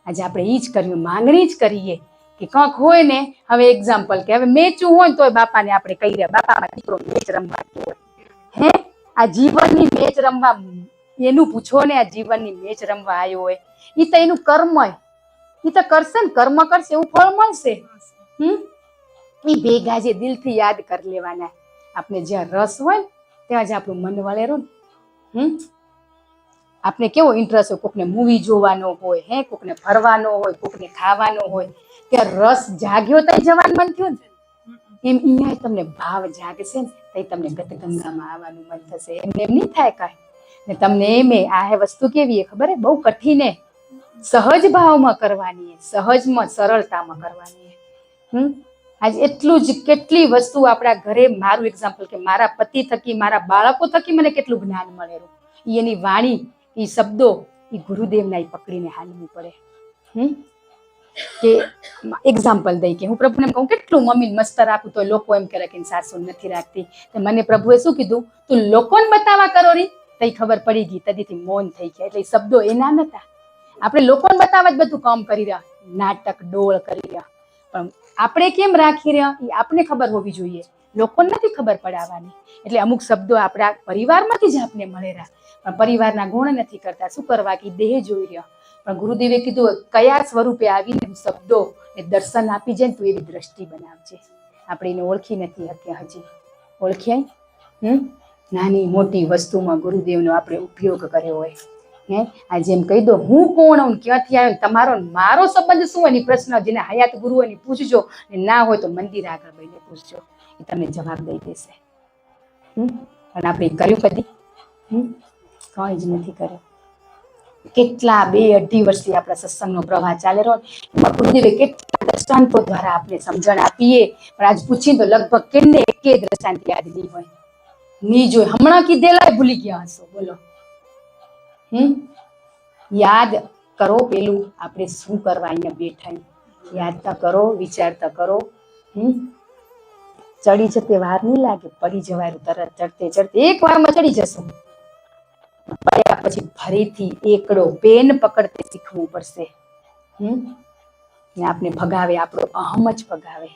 આજે આપણે ઈ જ કર્યું, માંગણી જ કરીએ કે કંઈક હોય ને. હવે એક્ઝામ્પલ કે હવે મેચું હોય ને તોય બાપાને આપણે કહી રહ્યા બાપામાં દીકરો મેચ રમવા હોય. હે આ જીવનની મેચ રમવા, એનું પૂછો ને, આ જીવનની મેચ રમવા આવ્યો હોય એ તો એનું કર્મ, એ તો કરશે ને, કર્મ કરશે એવું ફળ મળશે. એ ભેગા જે દિલથી યાદ કરી લેવાના. આપણે જ્યાં રસ હોય ને ત્યાં જ આપણું મન વળેરું ને. આપણે કેવો ઇન્ટરેસ્ટ હોય, કોકને મૂવી જોવાનો હોય, હે કોકને ફરવાનો હોય, કોકને ખાવાનો હોય, ત્યાં રસ જાગ્યો તો જવાનું મન થયું ને. એમ અહીંયા તમને ભાવ જાગશે ને તો તમને ગતગંગામાં આવવાનું મન થશે. એમને એમ નહીં થાય કાંઈ. ને તમને એમ આ વસ્તુ કેવી છે ખબર? બહુ કઠિન હે, સહજ ભાવમાં કરવાની, સહજમાં સરળતામાં કરવાની. આજે એટલું જ કેટલી વસ્તુ આપણા ઘરે, મારું એક્ઝામ્પલ કે મારા પતિ થકી, મારા બાળકો થકી મને કેટલું જ્ઞાન મળેલું. એની વાણી, એ શબ્દો, એ ગુરુદેવના પકડીને હાલવું પડે. કે એક્ઝામ્પલ દઈ કે હું પ્રભુને કહું કેટલું મમ્મીને મસ્તર આપું તો લોકો એમ કરે કે સાસુ નથી રાખતી. તો મને પ્રભુએ શું કીધું? તું લોકોને બતાવવા કરો રી, તઈ ખબર પડી ગઈ, તદીથી મૌન થઈ ગયા. એટલે એ શબ્દો એના નતા. આપણે લોકોને બતાવવા જ બધું કામ કરી રહ્યા, નાટક ડોળ કરી રહ્યા. પણ આપણે કેમ રાખી રહ્યા એ આપણે ખબર હોવી જોઈએ, લોકોને નથી ખબર પડાવવાની. એટલે અમુક શબ્દો આપણા પરિવારમાંથી જ આપણે મળેલા, પણ પરિવારના ગુણ નથી કરતા. શું કરવા કે દેહ જોઈ રહ્યા. પણ ગુરુદેવે કીધું કયા સ્વરૂપે આવીને શબ્દો એ દર્શન આપી જાય ને તું એવી દ્રષ્ટિ બનાવજે. આપણે એને ઓળખી નથી અત્યારે હજી. ઓળખ્યાય? નાની મોટી વસ્તુમાં ગુરુદેવનો આપણે ઉપયોગ કર્યો હોય. આ જેમ કહી દો હું કોણ હું, ક્યાંથી આવ્યો, તમારો મારો સંબંધ શું? એની પ્રશ્ન જેને હયાત ગુરુ એની પૂછજો, ને ના હોય તો મંદિર આગળ બેસીને પૂછજો, એ તમને જવાબ દઈ દેશે. પણ આપણે કર્યું કદી? કંઈ જ નથી કર્યું. કેટલા 2-2.5 વર્ષથી આપણા સત્સંગનો પ્રવાહ ચાલે રહ્યો. એમાં ગુરુદેવે કેટલા દ્રષ્ટાંતો દ્વારા આપણે સમજણ આપીએ, પણ આજ પૂછીએ તો લગભગ કેમને એકે દ્રષ્ટાંત યાદ નહીં હોય. નહીં જોઈ, હમણાં કીધેલા ભૂલી ગયા હશો. બોલો. યાદ કરો પેલું આપણે શું કરવા અહીંયા બેઠા, યાદ તો કરો, વિચાર તો કરો. ચડી જતે વાર નહીં લાગે, પડી જવાયું તરત. ચડતે ચડતે એક વારમાં ચડી જશું. પડ્યા પછી ફરીથી એકડો પેન પકડતે શીખવું પડશે. ને આપણે ભગાવે, આપણો અહમ જ ભગાવે.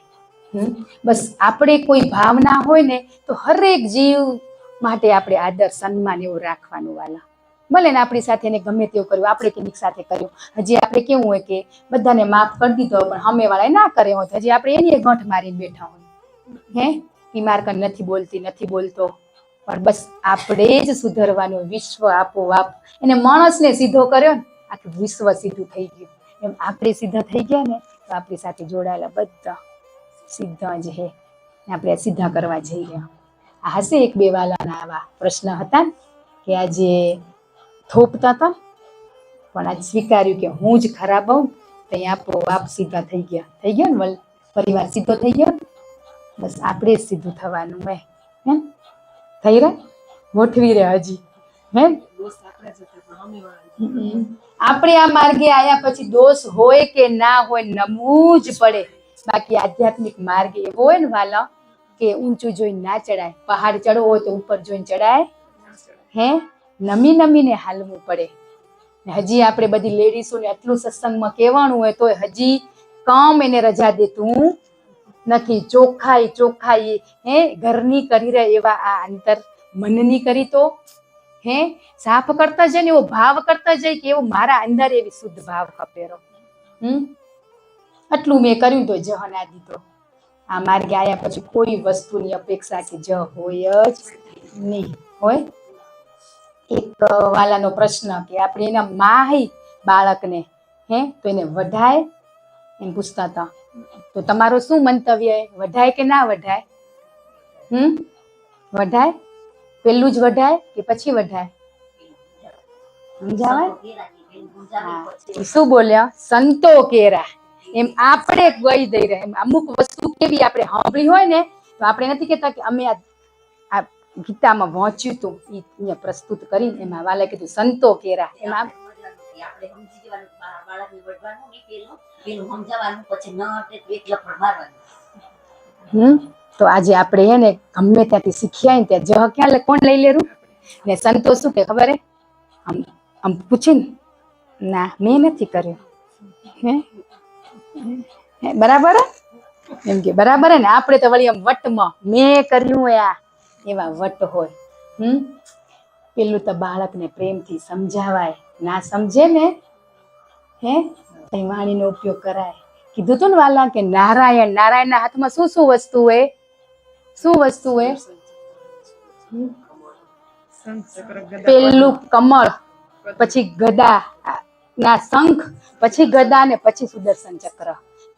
બસ આપણે કોઈ ભાવના હોય ને તો હરેક જીવ માટે આપણે આદર સન્માન એવું રાખવાનું. વાલા ભલે ને આપણી સાથે એને ગમે તેવું કર્યું, આપણે કેની સાથે કર્યું, હજી આપણે કેવું હોય કે બધાને માફ કરી દીધો, પણ સામે વાળા ના કરે હોય હજી આપણે એની ગંઠ મારીને બેઠા હોય. ઈ માર્કન નથી બોલતી, નથી બોલતો, પણ બસ આપણે જ સુધરવાનું. વિશ્વ આપોઆપ એને માણસને સીધો કર્યો ને આખું વિશ્વ સીધું થઈ ગયું. એમ આપણે સીધા થઈ ગયા ને તો આપણી સાથે જોડાયેલા બધા સીધા જ હે. આપણે સીધા કરવા જઈ રહ્યા. આ હશે 1-2 વાલાના આવા પ્રશ્ન હતા કે આજે થોપતા હતા, પણ આજ સ્વીકાર્યું કે હું જ ખરાબ હોઉં, તો આપોઆપ સીધા થઈ ગયા. થઈ ગયો ને પરિવાર સીધો થઈ ગયો. બસ આપણે જ સીધું થવાનું. થઈ રહ્યા ગોઠવી રહ્યા હજી. આપણે આ માર્ગે આયા પછી દોષ હોય કે ના હોય નમવું જ પડે. બાકી આધ્યાત્મિક માર્ગ એવો હોય ને વાલા કે ઊંચું જોઈને ના ચડાય. પહાડ ચડવો હોય તો ઉપર જોઈને ચડાય. નમી નમીને હાલવું પડે. હજી આપણે બધી લેડીસોને આટલું સત્સંગમાં કહેવાનું હોય તો હજી કામ એને રજા દેતું નથી. ચોખ્ખાઈ ઘરની કરી રહે એવા આ અંતર મનની કરી તો સાફ કરતા જાય ને એવો ભાવ કરતા જાય કે એવો મારા અંદર એવી શુદ્ધ ભાવ ખપેરો. આટલું મેં કર્યું તો જહ ના દીધો. આ માર્ગે આવ્યા પછી કોઈ વસ્તુની અપેક્ષા કે જ હોય જ નહીં હોય. એક વાલાનો પ્રશ્ન કે આપણે એના માહી બાળકને તો એને વઢાય એમ પૂછતા હતા. તો તમારું શું મંતવ્ય? વઢાય કે ના વઢાય? વઢાય? પેલું જ વઢાય કે પછી વઢાય? સમજાવાય? શું બોલ્યા? સંતો કેરા. એમ આપણે ગઈ દઈ રહ્યા. એમ અમુક વસ્તુ કેવી આપણે સાંભળી હોય ને તો આપણે નથી કહેતા કે અમે આ ગીતામાં વાંચ્યું હતું એ અહીંયા પ્રસ્તુત કરીને એમાં વાલે કીધું સંતો કેરા. એમાં તો આજે આપણે હે ને ગમે ત્યાંથી શીખ્યા ને ત્યાં જહ ક્યાં કોણ લઈ લેરું ને સંતો શું કે ખબર હે? આમ પૂછે ને ના મેં નથી કર્યું. બરાબર એમ કે બરાબર ને. આપણે તો વળી આમ વટમાં મેં કર્યું આ એવા વટ હોય. પેલું તો બાળકને પ્રેમથી સમજાવાય. ના સમજે ને વાણીનો ઉપયોગ કરાય. કીધું તું ને વાલા કે નારાયણના હાથમાં શું શું વસ્તુ હોય? શું વસ્તુ હોય? પેલું કમળ, પછી ગદા ના શંખ, પછી ગદા ને પછી સુદર્શન ચક્ર.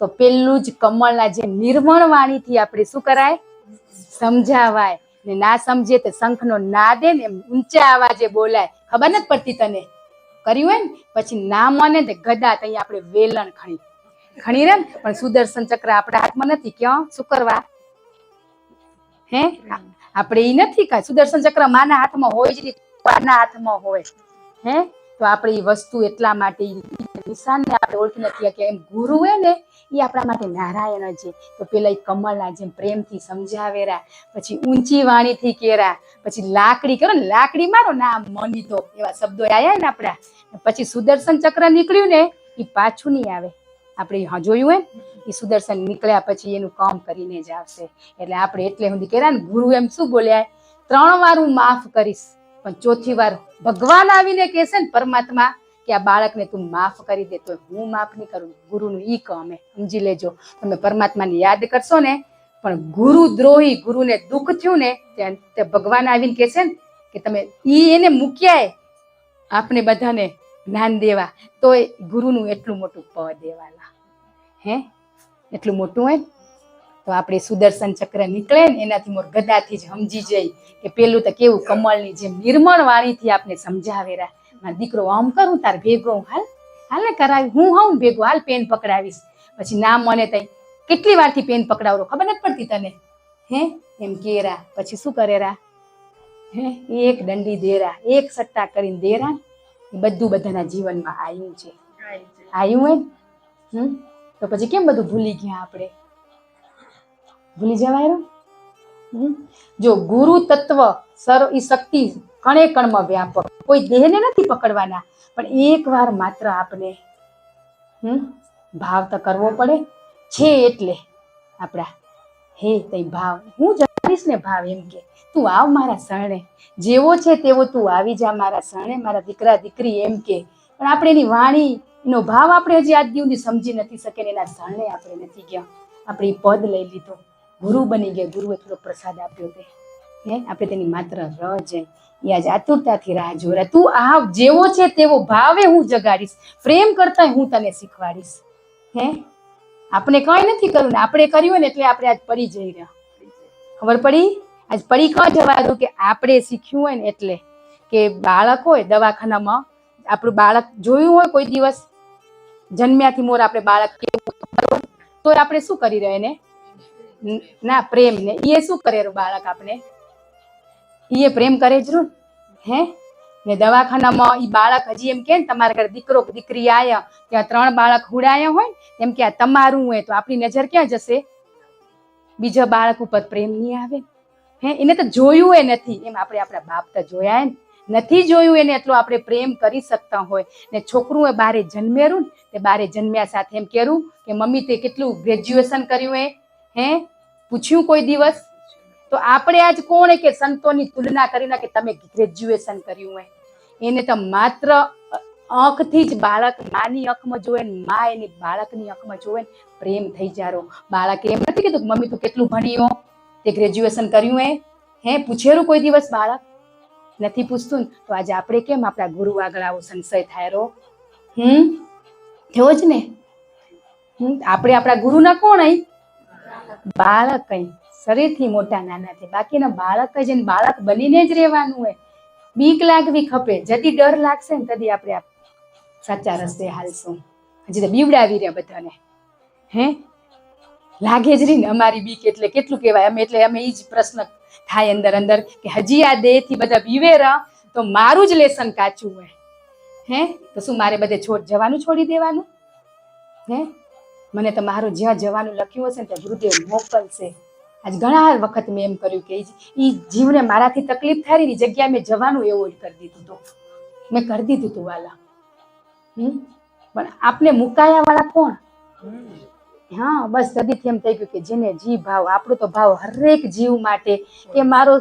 તો પેલું જ કમળના જે નિર્મળ વાણીથી આપણે શું કરાય, સમજાવાય. ને ના સમજે તો શંખનો નાદે ને એમ ઊંચા અવાજે બોલાય. ખબર નથી પડતી તને? કર્યું હોય ને પછી ના માને તો ગદા તઈ આપણે વેલણ ખણી રે. પણ સુદર્શન ચક્ર આપણા હાથમાં નથી. ક્યાં શું કરવા? હે આપણે ઈ નથી કાંઈ. સુદર્શન ચક્ર માના હાથમાં હોય જ નહીં, માના હાથમાં હોય. હે તો આપણે ઈ વસ્તુ એટલા માટે નિશાનને આપણે ઓળખી નથી કે એમ ગુરુ હોય ને એ આપણા માટે નારાયણ છે. તો પેલા એ કમળના જેમ પ્રેમથી સમજાવેરા, પછી ઊંચી વાણીથી કેરા, પછી લાકડી કરો ને, લાકડી મારો ના મની તો એવા શબ્દો આયા ને આપણા. પછી સુદર્શન ચક્ર નીકળ્યું ને એ પાછું નહીં આવે. આપણે જોયું હોય એ સુદર્શન નીકળ્યા પછી એનું કામ કરીને જ આવશે. એટલે આપણે એટલે સુધી કેરા ને ગુરુ એમ શું બોલ્યા, 3 વાર હું માફ કરીશ, પણ 4થી વાર ભગવાન આવીને કહેશે ને પરમાત્મા કે આ બાળકને તું માફ કરી દે, તો હું માફ નહીં કરું. ગુરુનું ઈ કામ. સમજી લેજો. તમે પરમાત્માને યાદ કરશો ને, પણ ગુરુ દ્રોહી, ગુરુને દુઃખ થયું ને તે ભગવાન આવીને કહેશે ને કે તમે ઈ એને મૂક્યા આપણે બધાને જ્ઞાન દેવા, તો ગુરુનું એટલું મોટું પદ દેવાના. હે એટલું મોટું હોય તો આપણે સુદર્શન ચક્ર નીકળે ને એનાથી મોર ગદાથી જ સમજી જઈ કે પેલું તો કેવું કમળની જેમ નિર્મળ વાણીથી આપણે સમજાવેરા. મારો દીકરો આમ કરું તાર ભેગો હાલ હાલ ને કરાવી, હું હાઉં ભેગો હાલ પેન પકડાવીશ. પછી ના મને તઈ કેટલી વારથી પેન પકડાવરો ખબર નથી પડતી તને? હે એમ કેરા. પછી શું કરેરા? હે એક દંડી દેરા, એક સટ્ટા કરીને દેરા. એ બધું બધાના જીવનમાં આવ્યું છે. આવ્યું હોય તો પછી કેમ બધું ભૂલી ગયા આપણે? ભૂલી જવાય. જો ગુરુ તત્વ સર્વ ઈ શક્તિ કણે કણમાં વ્યાપક, કોઈ દેહને નથી પકડવાના, પણ એક વાર માત્ર આપણે ભાવ તો કરવો પડે છે. એટલે આપણા હે તઈ ભાવ હું જાણીશ ને, ભાવ એમ કે તું આવ મારા શરણે, જેવો છે તેવો તું આવી જા મારા શરણે, મારા દીકરા દીકરી એમ કે. પણ આપણે એની વાણી, એનો ભાવ આપણે હજી આજ સુધી સમજી નથી શકે. એના શરણે આપણે નથી ગયા. આપણે એ પદ લઈ લીધો, ગુરુ બની ગયા. ગુરુએ થોડો પ્રસાદ આપ્યો તે આપણે તેની માત્ર ર જાય. એ આજ આતુરતાથી રાહ જોરા. તું આવ, જેવો છે તેવો ભાવે હું જગાડીશ, પ્રેમ કરતા હું તને શીખવાડીશ. હે આપણે કઈ નથી કર્યું ને આપણે કર્યું ને એટલે આપણે આજ પડી જઈ રહ્યા. ખબર પડી? આજ પડી કઈ જવા દો કે આપણે શીખ્યું હોય ને એટલે. કે બાળક હોય દવાખાનામાં, આપણું બાળક જોયું હોય કોઈ દિવસ જન્મ્યાથી મોર આપણે બાળક કેવું, તો આપણે શું કરી રહ્યા એને ના પ્રેમ ને એ શું કરે બાળક આપણે એ પ્રેમ કરે જરૂર. હે ને દવાખાનામાં ઈ બાળક હજી એમ કે ને તમારા ઘરે દીકરો દીકરી આયા, ત્યાં 3 બાળક હુડાયા હોય એમ કે આ તમારું હોય, તો આપણી નજર ક્યાં જશે? બીજા બાળક ઉપર પ્રેમ નહીં આવે. હે એને તો જોયું એ નથી. એમ આપણે આપણા બાપ તો જોયા નથી, જોયું એને એટલો આપણે પ્રેમ કરી શકતા હોય. ને છોકરું એ બારે જન્મેરું ને, તે બારે જન્મ્યા સાથે એમ કેરું કે મમ્મી તે કેટલું ગ્રેજ્યુએશન કર્યું હે પૂછ્યું કોઈ દિવસ? તો આપણે આજ કોણ કે સંતોની તુલના કરીને કે તમે ગ્રેજ્યુએશન કર્યું હોય? એને તો માત્ર આંખથી જ બાળક માની આંખમાં જોવે ને મા એની બાળકની આંખમાં જોવે ને પ્રેમ થઈ જારો. બાળકે એમ નથી કીધું મમ્મી તું કેટલું ભણ્યો, તે ગ્રેજ્યુએશન કર્યું હે પૂછેરું કોઈ દિવસ? બાળક નથી પૂછતું ને. તો આજે આપણે કેમ આપણા ગુરુ આગળ આવો સંશય થાય રો? થયો જ ને. આપણે આપણા ગુરુના કોણ અહીં? બાળક કઈ શરીરથી મોટા નાના છે, બાકીના બાળક જ એને બાળક બનીને જ રહેવાનું હોય. બીક લાગવી ખપે. જતી ડર લાગશે ને તદી આપણે સાચા રસ્તે હાલશું. હજી તો બીવડાવી રહ્યા બધાને. હે લાગે જ રહી ને અમારી બીક એટલે કેટલું કહેવાય. અમે એટલે અમે એ જ પ્રશ્ન થાય અંદર અંદર કે હજી આ દેહ થી બધા બીવેરા તો મારું જ લેસન કાચું હોય. હે તો શું મારે બધે જવાનું છોડી દેવાનું? હે મને તો મારું જ્યાં જવાનું લખ્યું હશે ને ત્યાં ગુરુદેવ મોકલશે. આજ ઘણા વખત મેં એમ કર્યું કે એ જીવને મારાથી તકલીફ થાય ની જગ્યાએ મેં જવાનું એવોઇડ કરી દીધું હતું. મેં કરી દીધું હતું વાલા. પણ આપણે મુકાયા વાળા કોણ? હા બસ સદીથી એમ થઈ ગયું કે જેને જી ભાવ, આપણો તો ભાવ હરેક જીવ માટે, કે મારો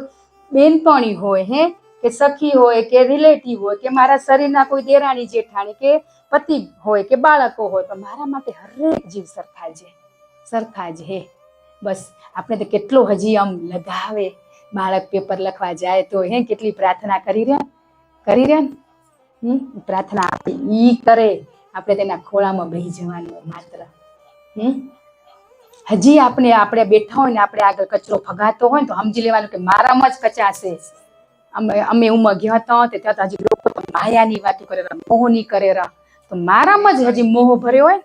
બેનપણી હોય હે કે સખી હોય કે રિલેટિવ હોય કે મારા શરીરના કોઈ દેરાણી જેઠાણી કે પતિ હોય કે બાળકો હોય, પણ મારા માટે હરેક જીવ સરખા જ હે. બસ આપણે તો કેટલો હજી આમ લગાવે. બાળક પેપર લખવા જાય તો હે કેટલી પ્રાર્થના કરી રહ્યા પ્રાર્થના આપે ઈ કરે, આપણે તેના ખોળામાં બેસી જવાનું માત્ર. હજી આપણે બેઠા હોય ને આપણે આગળ કચરો ફગાતો હોય ને તો સમજી લેવાનું કે મારામાં જ કચાશે. અમે ઉમર ગયા હતા ત્યાં તો હજી લોકો તો માયાની વાતો કરે મોહની કરે તો મારામાં જ હજી મોહ ભર્યો હોય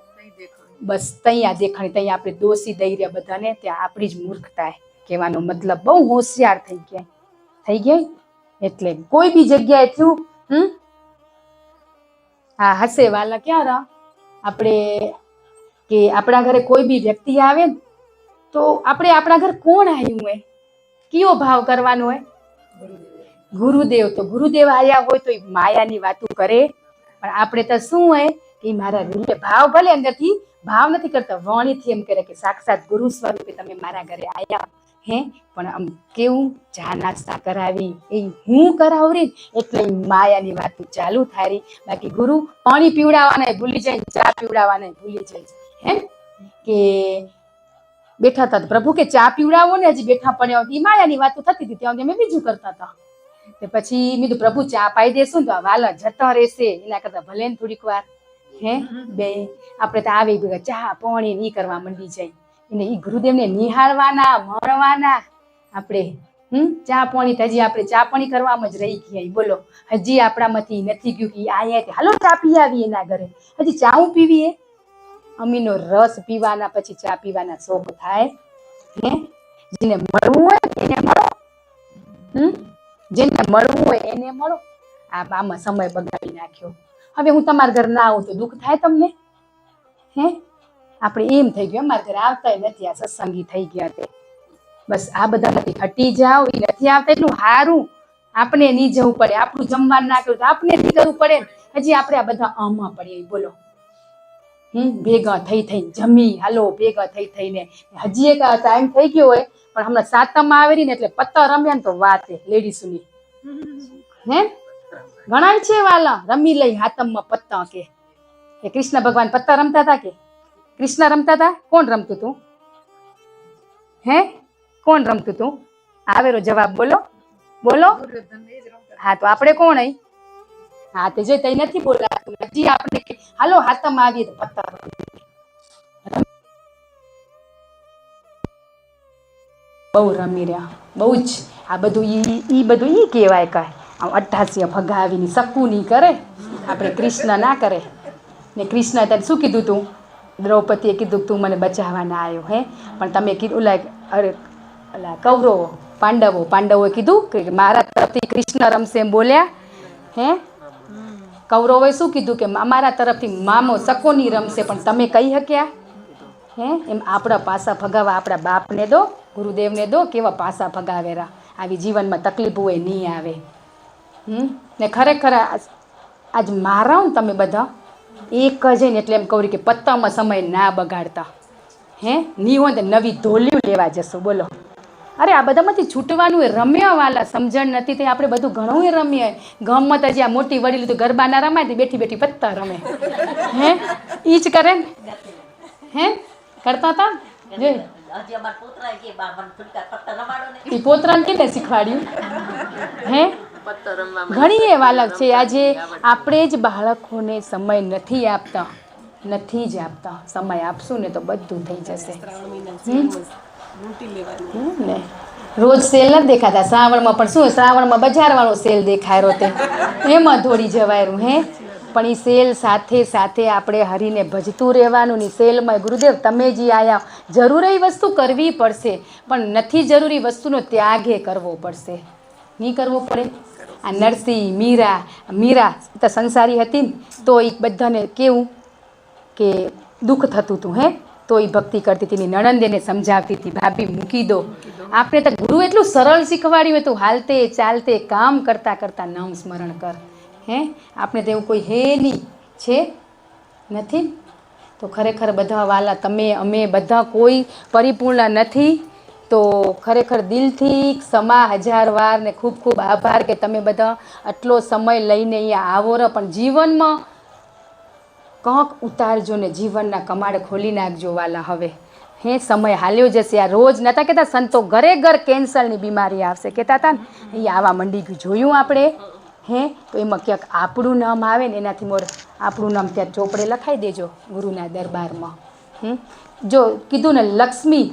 બસ ત્યાં દેખાણી ત્યાં આપણે દોષી દઈ રહ્યા બધાને ત્યાં આપણી જ મૂર્ખતા કહેવાનો મતલબ બહુ હોશિયાર થઈ ગયા એટલે કોઈ બી જગ્યાએ થયું હા હશે વાલા ક્યાં રહા આપણે કે આપણા ઘરે કોઈ બી વ્યક્તિ આવે ને તો આપણે આપણા ઘર કોણ આવ્યું હોય કયો ભાવ કરવાનો હોય ગુરુદેવ તો ગુરુદેવ આવ્યા હોય તો માયાની વાતો કરે પણ આપણે તો શું હોય કે મારા ભાવ ભલે અંદરથી ભાવ નથી કરતા વાણીથી એમ કરે કે સાક્ષાત ગુરુ સ્વરૂપે તમે મારા ઘરે આવ્યા પણ આમ કેવું ચા નાસ્તા કરાવી એ હું કરાવરી એટલે માયાની વાતો ચાલુ થાય બાકી ગુરુ પાણી પીવડાવવાના ભૂલી જાય ચા પીવડાવવાના ભૂલી જાય કે બેઠા હતા પ્રભુ કે ચા પીવડાવો ને હજી બેઠા પડ્યા એ માયાની વાતો થતી હતી ત્યાં અમે બીજું કરતા હતા પછી મેં કીધું પ્રભુ ચા પાઈ દેશું ને તો વાલા જતા રહેશે એના કરતા ભલે ને થોડીક વાર બે આપણે તો આવી ભેગા ચા પાણી એ કરવા માંડી જાય એને એ ગુરુદેવને નિહાળવાના મળવાના આપણે ચા પાણી હજી આપણે ચા પાણી કરવામાં જ રહી ગયા બોલો હજી આપણામાંથી નથી ગયું કે આયા હાલો ચા પી આવી એના ઘરે હજી ચા હું પીવીએ અમીનો રસ પીવાના પછી ચા પીવાના શોખ થાય જેને મળવું હોય એને મળો જેને મળવું હોય એને મળો આમાં સમય બગાડી નાખ્યો હવે હું તમારા ઘર ના આવું તો દુઃખ થાય તમને આપણે એમ થઈ ગયું અમારા ઘરે આવતા નથી આ સત્સંગી થઈ ગયા તે બસ આ બધામાંથી હટી જાઓ એ નથી આવતા એટલું સારું આપણે નહીં જવું પડે આપણું જમવાનું ના કર્યું તો આપણે નહીં કરવું પડે હજી આપણે આ બધા આમાં પડીએ બોલો ભેગા થઈને જમી હાલો ભેગા થઈને હજી એક ટાઈમ થઈ ગયો હોય પણ હમણાં સાતમમાં આવેલી ને એટલે પત્તા રમ્યા ને તો વાત લેડીસની ગણાય છે વાલા રમી લઈ હાથમમાં પત્તા કે કૃષ્ણ ભગવાન પત્તા રમતા હતા કે કૃષ્ણ રમતા હતા કોણ રમતું તું કોણ રમતું તું આવેરો જવાબ બોલો હા તો આપણે કોણ અહીં હા તે જો તઈ નથી બોલાતું હજી આપણે હાલો હાથમાં આવીએ તો પત્તા બહુ રમી રહ્યા બહુ જ આ બધું ઈ બધું ઈ કહેવાય કાંઈ આમ 88 ભગાવીની શકું નહીં કરે આપણે કૃષ્ણ ના કરે ને કૃષ્ણ તને શું કીધું તું દ્રૌપદીએ કીધું તું મને બચાવવાના આવ્યો પણ તમે કીધું ઓલા કૌરવો પાંડવોએ કીધું કે મારા તરફથી કૃષ્ણ રમશે એમ બોલ્યા કૌરવોએ શું કીધું કે અમારા તરફથી મામો સકોની રમશે પણ તમે કહી શક્યા એમ આપણા પાસા ભગાવા આપણા બાપને દો ગુરુદેવને દો કેવા પાસા ભગાવેરા આવી જીવનમાં તકલીફ હોય નહીં આવે ને ખરેખર આજ મારા ને તમે બધા એક જ ને એટલે એમ કહું કે પત્તામાં સમય ના બગાડતા નહીં હોય તો નવી ધોલિયું લેવા જશો બોલો અરે આ બધામાંથી છૂટવાનું એ રમ્યા વાલા સમજણ નથી તે આપણે બધું ઘણું એ રમીએ ગમત હજી આ મોટી વડીલ તો ગરબા ના રમાય બેઠી બેઠી પત્તા રમે ઈ જ કરે ને કરતા હતા જોઈ પોતરાને કેને શીખવાડ્યું ઘણી એ વાલક છે આજે આપણે જ બાળકોને સમય નથી આપતા સમય આપશું ને તો બધું થઈ જશે ને રોજ સેલ નથી દેખાતા શ્રાવણમાં પણ શું શ્રાવણમાં બજારવાળો સેલ દેખાયો તે એમાં દોડી જવાયું પણ એ સેલ સાથે સાથે આપણે હરીને ભજતું રહેવાનું ની સેલમાં ગુરુદેવ તમે જે આયા જરૂરી વસ્તુ કરવી પડશે પણ નથી જરૂરી વસ્તુનો ત્યાગ કરવો પડશે નહીં કરવો પડે આ નરસિંહ મીરા તો સંસારી હતી ને તો એ બધાને કેવું કે દુઃખ થતું હતું તો એ ભક્તિ કરતી હતી નણંદ એને સમજાવતી હતી ભાભી મૂકી દો આપણે તો ગુરુ એટલું સરળ શીખવાડ્યું હતું હાલતે ચાલતે કામ કરતા કરતા નામ સ્મરણ કર આપણે તો એવું કોઈ નહીં છે નથી તો ખરેખર બધા વાલા તમે અમે બધા કોઈ પરિપૂર્ણ નથી તો ખરેખર દિલથી ક્ષમા 1000 વાર ને ખૂબ ખૂબ આભાર કે તમે બધા આટલો સમય લઈને અહીંયા આવો રહો પણ જીવનમાં કંક ઉતારજો ને જીવનના કમાડ ખોલી નાખજો વાલા હવે સમય હાલ્યો જશે આ રોજ નહોતા કહેતા સંતો ઘરે ઘર કેન્સરની બીમારી આવશે કહેતા હતા ને એ આવા મંડી ગયું જોયું આપણે તો એમાં ક્યાંક આપણું નામ આવે ને એનાથી મોર આપણું નામ ત્યાં ચોપડે લખાઈ દેજો ગુરુના દરબારમાં જો કીધું ને લક્ષ્મી,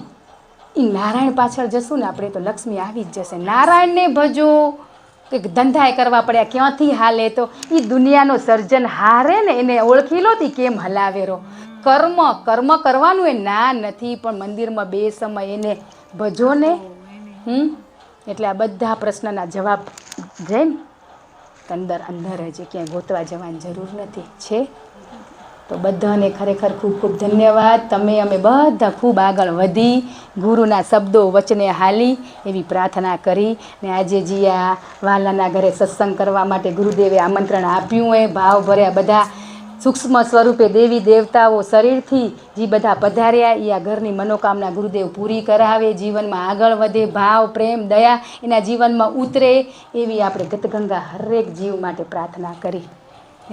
એ નારાયણ પાછળ જશું ને આપણે તો લક્ષ્મી આવી જ જશે. નારાયણને ભજો, કંઈક ધંધાએ કરવા પડ્યા ક્યાંથી હાલે, તો એ દુનિયાનો સર્જન હારે ને એને ઓળખી લો તી કેમ હલાવેરો. કર્મ કર્મ કરવાનું એ ના નથી, પણ મંદિરમાં બે સમય એને ભજો ને. એટલે આ બધા પ્રશ્નના જવાબ જઈને અંદર અંદર હજી ક્યાંય ગોતવા જવાની જરૂર નથી છે. તો બધાને ખરેખર ખૂબ ખૂબ ધન્યવાદ. તમે અમે બધા ખૂબ આગળ વધી ગુરુના શબ્દો વચને હાલી એવી પ્રાર્થના કરી. ને આજે જે આ વાલાના ઘરે સત્સંગ કરવા માટે ગુરુદેવે આમંત્રણ આપ્યું હોય, ભાવ ભર્યા બધા સૂક્ષ્મ સ્વરૂપે દેવી દેવતાઓ શરીરથી જે બધા પધાર્યા, એ આ ઘરની મનોકામના ગુરુદેવ પૂરી કરાવે, જીવનમાં આગળ વધે, ભાવ પ્રેમ દયા એના જીવનમાં ઉતરે એવી આપણે ગતગંગા હરેક જીવ માટે પ્રાર્થના કરી.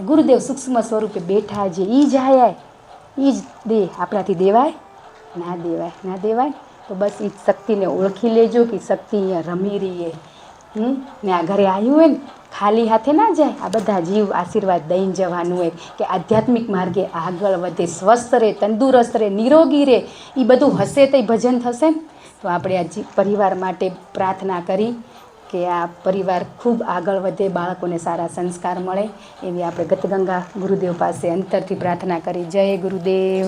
ગુરુદેવ સૂક્ષ્મ સ્વરૂપે બેઠા જે એ જાય એ જ દે, આપણાથી દેવાય ના દેવાય ના દેવાય. તો બસ એ શક્તિને ઓળખી લેજો કે શક્તિ અહીંયા રમી રહીએ. ને આ ઘરે આવ્યું હોય ને ખાલી હાથે ના જાય. આ બધા જીવ આશીર્વાદ દઈને જવાનું હોય કે આધ્યાત્મિક માર્ગે આગળ વધે, સ્વસ્થ રહે, તંદુરસ્ત રહે, નિરોગી રહે. એ બધું હશે તો ભજન થશે ને. તો આપણે આ પરિવાર માટે પ્રાર્થના કરી કે આ પરિવાર ખૂબ આગળ વધે, બાળકોને સારા સંસ્કાર મળે એવી આપણે ગતગંગા ગુરુદેવ પાસે અંતરથી પ્રાર્થના કરી. જય ગુરુદેવ.